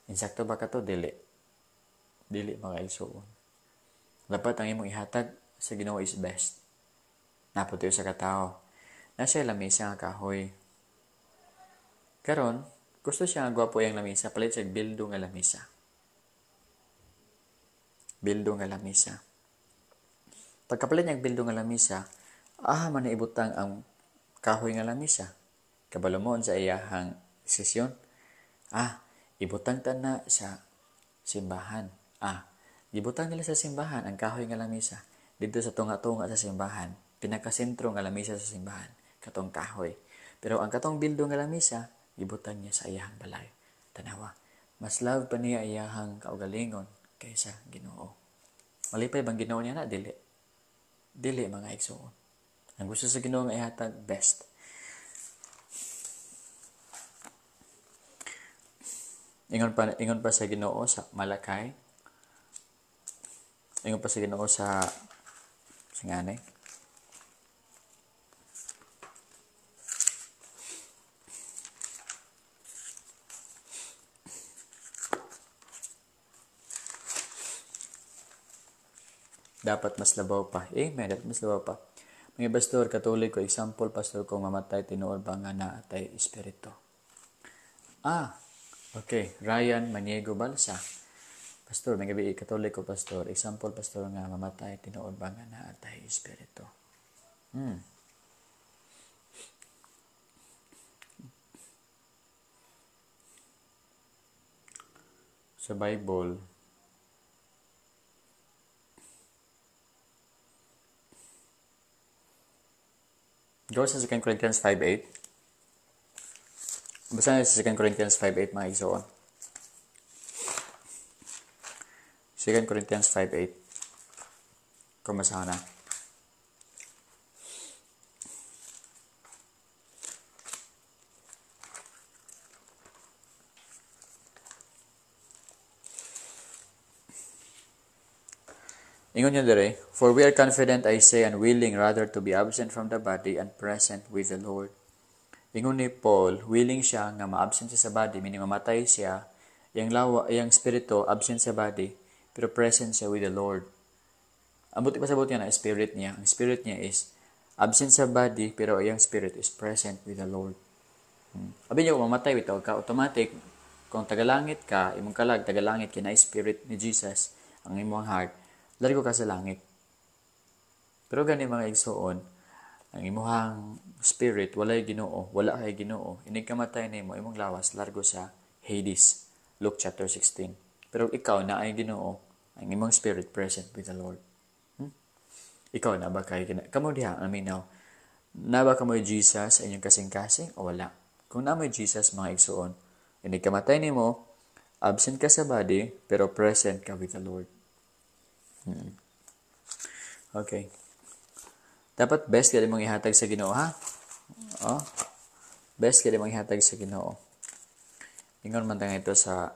Insakto ba ka to? Dili. Dili mga igsoon. Dapat ang imong ihatag sa Ginoo is best. Naputi sa katao. Nasa lamisa nga kahoy. Karon, gusto siya nga gwapo yung lamisa, palit siya bildo nga lamisa. Bildo nga lamisa. Pagkapalit niya bildo nga lamisa, man ibutang ang kahoy nga lamisa. Kabalumon sa iyahang desisyon. Ibutang ta na sa simbahan. Ibutang nila sa simbahan ang kahoy nga lamisa. Dito sa tunga-tunga sa simbahan, pinakasentro nga lamisa sa simbahan, katong kahoy. Pero ang katong bildo nga lamisa, ibutang niya sa iyahang balay. Tanawa, mas love pa niya iyahang kaugalingon kaysa Ginoo. Malipay bang Ginoo niya na? Dili. Dili mga igsoon. Ang gusto sa Ginoo nga ihatag, best. Ingon pa sa Ginoo sa Malakay. Ingon pa sa Ginoo sa ngani. Dapat mas labaw pa. Amen. Dapat mas labaw pa. Mga pastor, Katoliko, example, pastor, kung mamatay, tinuod ba nga na atay espiritu. Okay. Ryan Maniego Balsa. Pastor, may gabi, Katoliko, pastor. Example, pastor, nga mamatay, tinuod ba nga na atay espiritu. Sa Bible, go sa 2 Corinthians 5:8. Basta na sa 2 Corinthians 5:8 mga igsoon. 2 Corinthians 5:8. Kumasahan na. Ingon niya dire, for we are confident, I say, and willing rather to be absent from the body and present with the Lord. Ingon ni Paul, willing siya nga ma-absent siya sa body, meaning mamatay siya, yung spirito absent sa body, pero present siya with the Lord. Ang buti pasabot niya na spirit niya. Ang spirit niya is absent sa body, pero yung spirit is present with the Lord. Abi niya kung mamatay, bitaw ka, automatic, kung tagalangit ka, imong kalag, tagalangit, kina spirit ni Jesus, ang imong heart, largo ka sa langit. Pero gani mga igsoon, ang imuhang spirit, walay Ginoo, wala kay Ginoo, inig kamatay nimo, imong lawas, largo sa Hades. Luke chapter 16. Pero ikaw na ay Ginoo, ang imong spirit present with the Lord. Ikaw na ba kay kamo diha, aminaw, na ba kamoy Jesus sa inyong kasing-kasing o wala? Kung na may Jesus, mga igsoon, inig kamatay nimo, absent ka sa body, pero present ka with the Lord. Okay. Dapat best kaya mong ihatag sa Ginoo, ha? Best kaya mong ihatag sa Ginoo. Ingon man tanga ito sa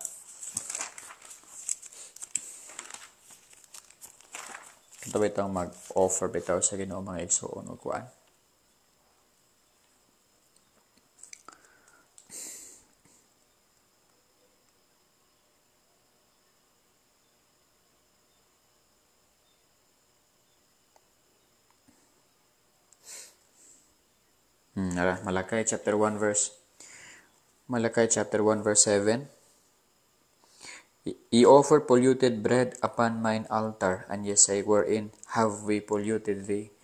ito ba itong mag-offer bitaw sa Ginoo mga igsoon o kuan. Malakay chapter 1 verse 7. Ye offer polluted bread upon mine altar, and ye say, wherein have we polluted thee?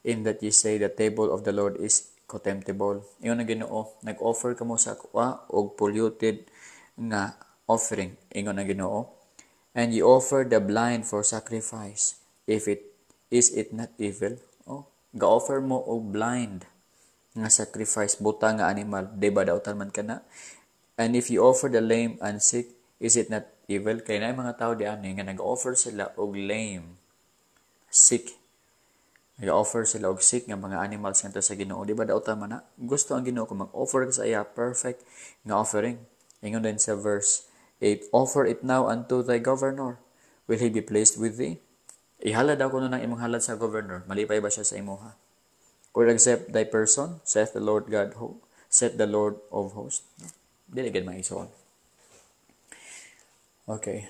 In that ye say, the table of the Lord is contemptible. Iyon ang Ginoo, nag-offer kamo sa akwa og polluted nga offering. Ingon ang Ginoo. And ye offer the blind for sacrifice. Is it not evil? Ga-offer mo og blind nga sacrifice, buta nga animal, di ba daw man ka na? And if you offer the lame and sick, is it not evil? Kaya na mga tao di ani nga nag-offer sila og lame, sick. Nag-offer sila og sick nga mga animals ngadto sa Ginoo. Di ba daw man na? Gusto ang Ginoo kung mag-offer ka sa iya perfect nga offering. Ingon din sa verse 8, offer it now unto thy governor. Will he be pleased with thee? Ihalad ako nun ang imong halad sa governor. Malipay ba siya sa imuha? Or accept thy person, saith the Lord of hosts. Dili gid maison. Okay.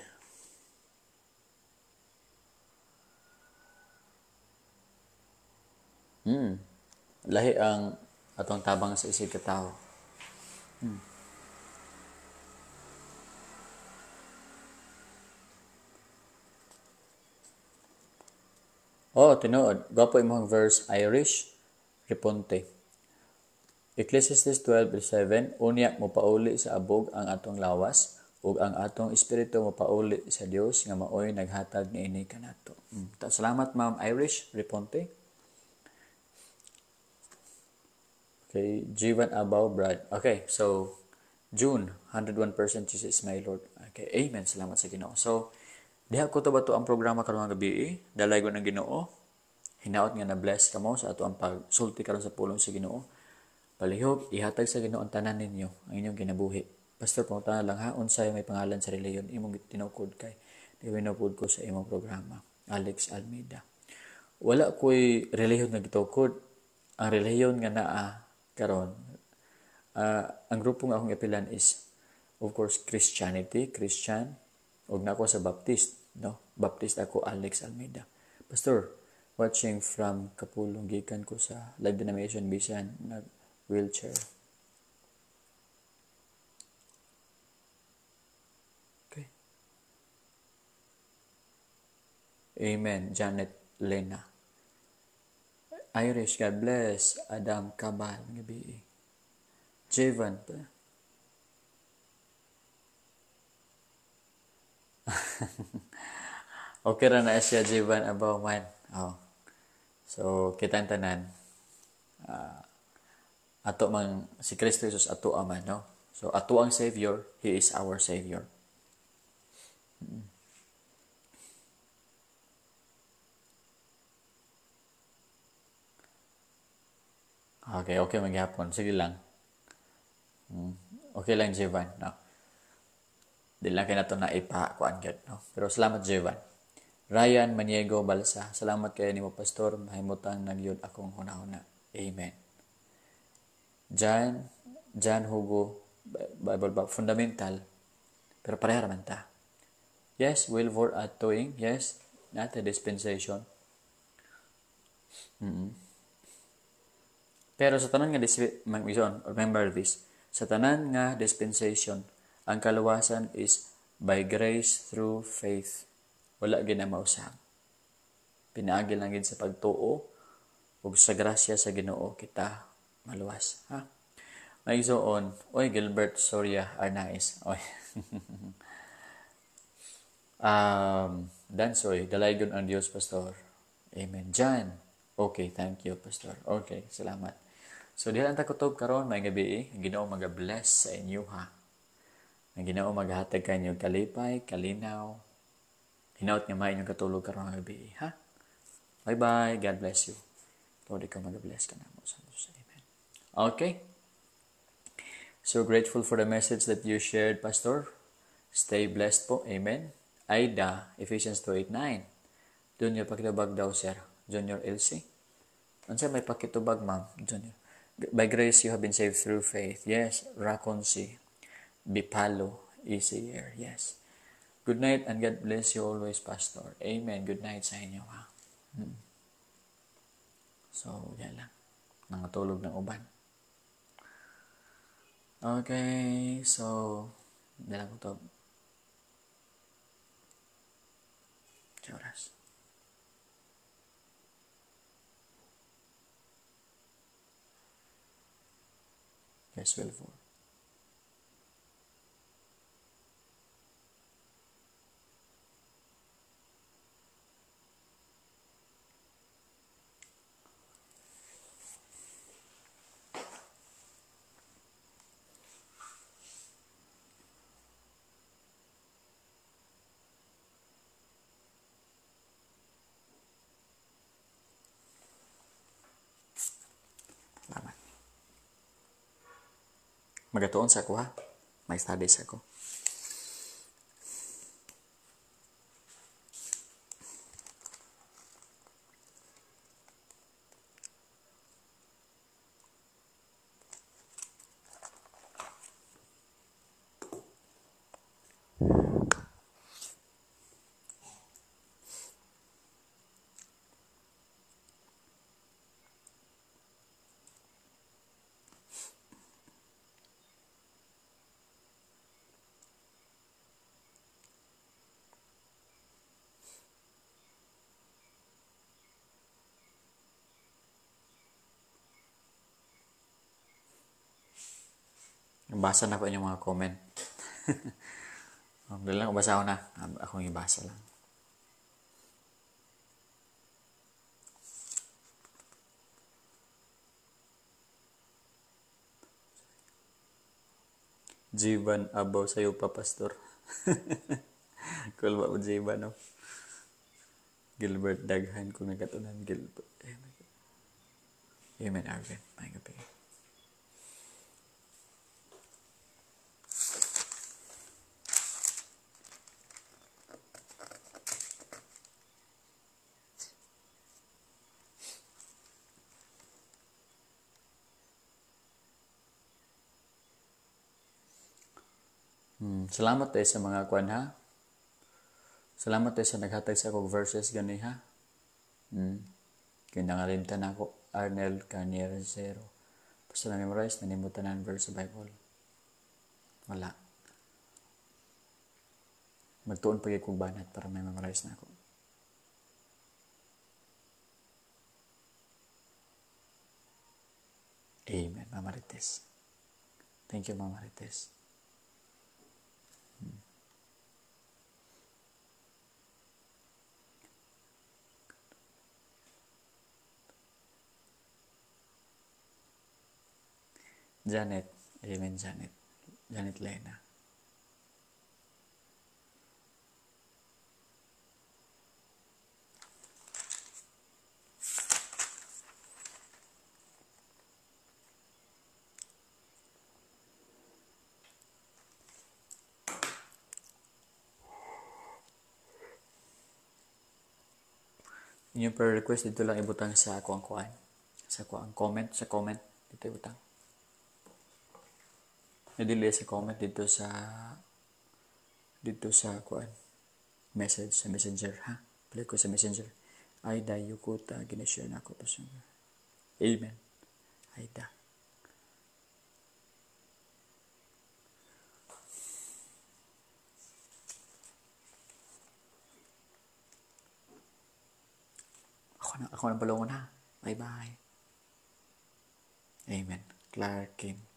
Lahi ang atong tabang sa isig ka tao. Tinuod. Gwapo imong verse, Irish, Reponte. Ecclesiastes 12:7, unya mo pauli sa abog ang atong lawas, ug ang atong espiritu mo pauli sa Dios nga maoy naghatag niini kanato. Salamat Ma'am Irish, Reponte. Okay, Jivan Abaw Brad. Okay, so June, 101% Jesus is my Lord. Okay, amen. Salamat sa Ginoo. So, diha ko to ba to ang programa karong gabi? Dalay ko ng Ginoo. Hinaot nga na bless kamo sa ato ang pagsulti karon sa pulong sa Ginoo. Palihog, ihatag sa Ginoo ang tanan ninyo, ang inyong kinabuhi. Pastor, pangutan lang ha, unsay may pangalan sa reliyon, imong tinukod kay, dinukod ko sa imong programa, Alex Almeida. Wala ko'y reliyon nga gitukod. Ang reliyon nga naa karon, ang grupo nga akong ipilan is, of course, Christian, ug nako sa Baptist, no? Baptist ako, Alex Almeida. Pastor, watching from Kapulong, gikan ko sa Life Denomination Bisan, wheelchair. Okay. Amen. Janet Lena. Irish, God bless. Adam Cabal, gabi. Javan pa. Okay ra na siya, Javan, about man. So, kita tanan. Ato man si Kristo Jesus ato man, no? So ato ang Savior, He is our Savior. Okay maghapon. Sige lang. Okay lang, Jevan, no? Di lang kayo na ito na ipakuan gad, no? Pero salamat, Jevan. Ryan Maniego Balsa, salamat kayo ni mo, Pastor. Mahimutang nagyod akong hunahuna. Amen. John Hugo, Bible fundamental, pero pareha naman ta. Yes, Wilbur at Toing, yes, not a dispensation. Pero sa tanan nga remember this, sa tanan nga dispensation, ang kaluwasan is by grace through faith. Wala gid na mausab. Pinaagi lang gid sa pagtuo ug sa grasya sa Ginoo kita maluwas, ha? May on, Gilbert Soria Arnaiz. Dansoy, dalaygon ang Dios, Pastor. Amen. John. Okay, thank you, Pastor. Okay, salamat. So, diyan ang takutob karon may gabi, ang Ginoo mag-bless sa inyo, ha? Ang Ginoo maghatag kanyo kalipay, kalinaw. Hinaut nga may inyong katulog karon gabi, ha? Bye-bye. God bless you. Lord, ikaw mag-bless ka na mo sa Diyos. Amen. Okay. So grateful for the message that you shared, Pastor. Stay blessed po. Amen. Aida, Ephesians 2:8-9. Junior, pakitubag daw, sir. Junior LC. Ano may pakitubag, ma'am? Junior. By grace, you have been saved through faith. Yes. Rakonsi. Bipalo. Easier. Yes. Good night and God bless you always, Pastor. Amen. Good night sa inyo, ha? So, yan lang. Nangatulog ng uban. Okay, so, dalang ko to. Sa oras. Yes, 12:04. Salamat. Magatuon sa ako ha. May studies ako. Basa na po inyong mga comment. Dali lang, basa ko na. Akong ibasa lang. Jivan abaw sa'yo pa, Pastor. Cool ba po, Jivan, no? Gilbert Daghan kung nagkatunan. Gilbert. Amen, Arvin. May gabi. Salamat tayo sa mga kwan ha. Salamat tayo sa naghatag sa akong verses gani ha. Kinangalimtan ako Arnel Carnier Zero. Basta na-memorize, nanimutan ng verse sa Bible. Wala. Magtuon pa kong banat para may memorize na ako. Amen, Mama Rites. Thank you, Mama Rites. Janet. Amen, Janet. Janet Lena. Inyong prayer request dito lang ibutang sa ako ang kuan. Sa ako ang comment. Sa comment. Dito ibutang. Nadili sa comment dito sa kuan. Message sa messenger ha. Play ko sa messenger. Aida Yukuta. Ginashare na ako to sa Amen. Aida. Ako na balungon ha. Bye-bye. Amen. Clark Kim.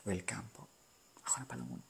Welcome po. Ako na balungon.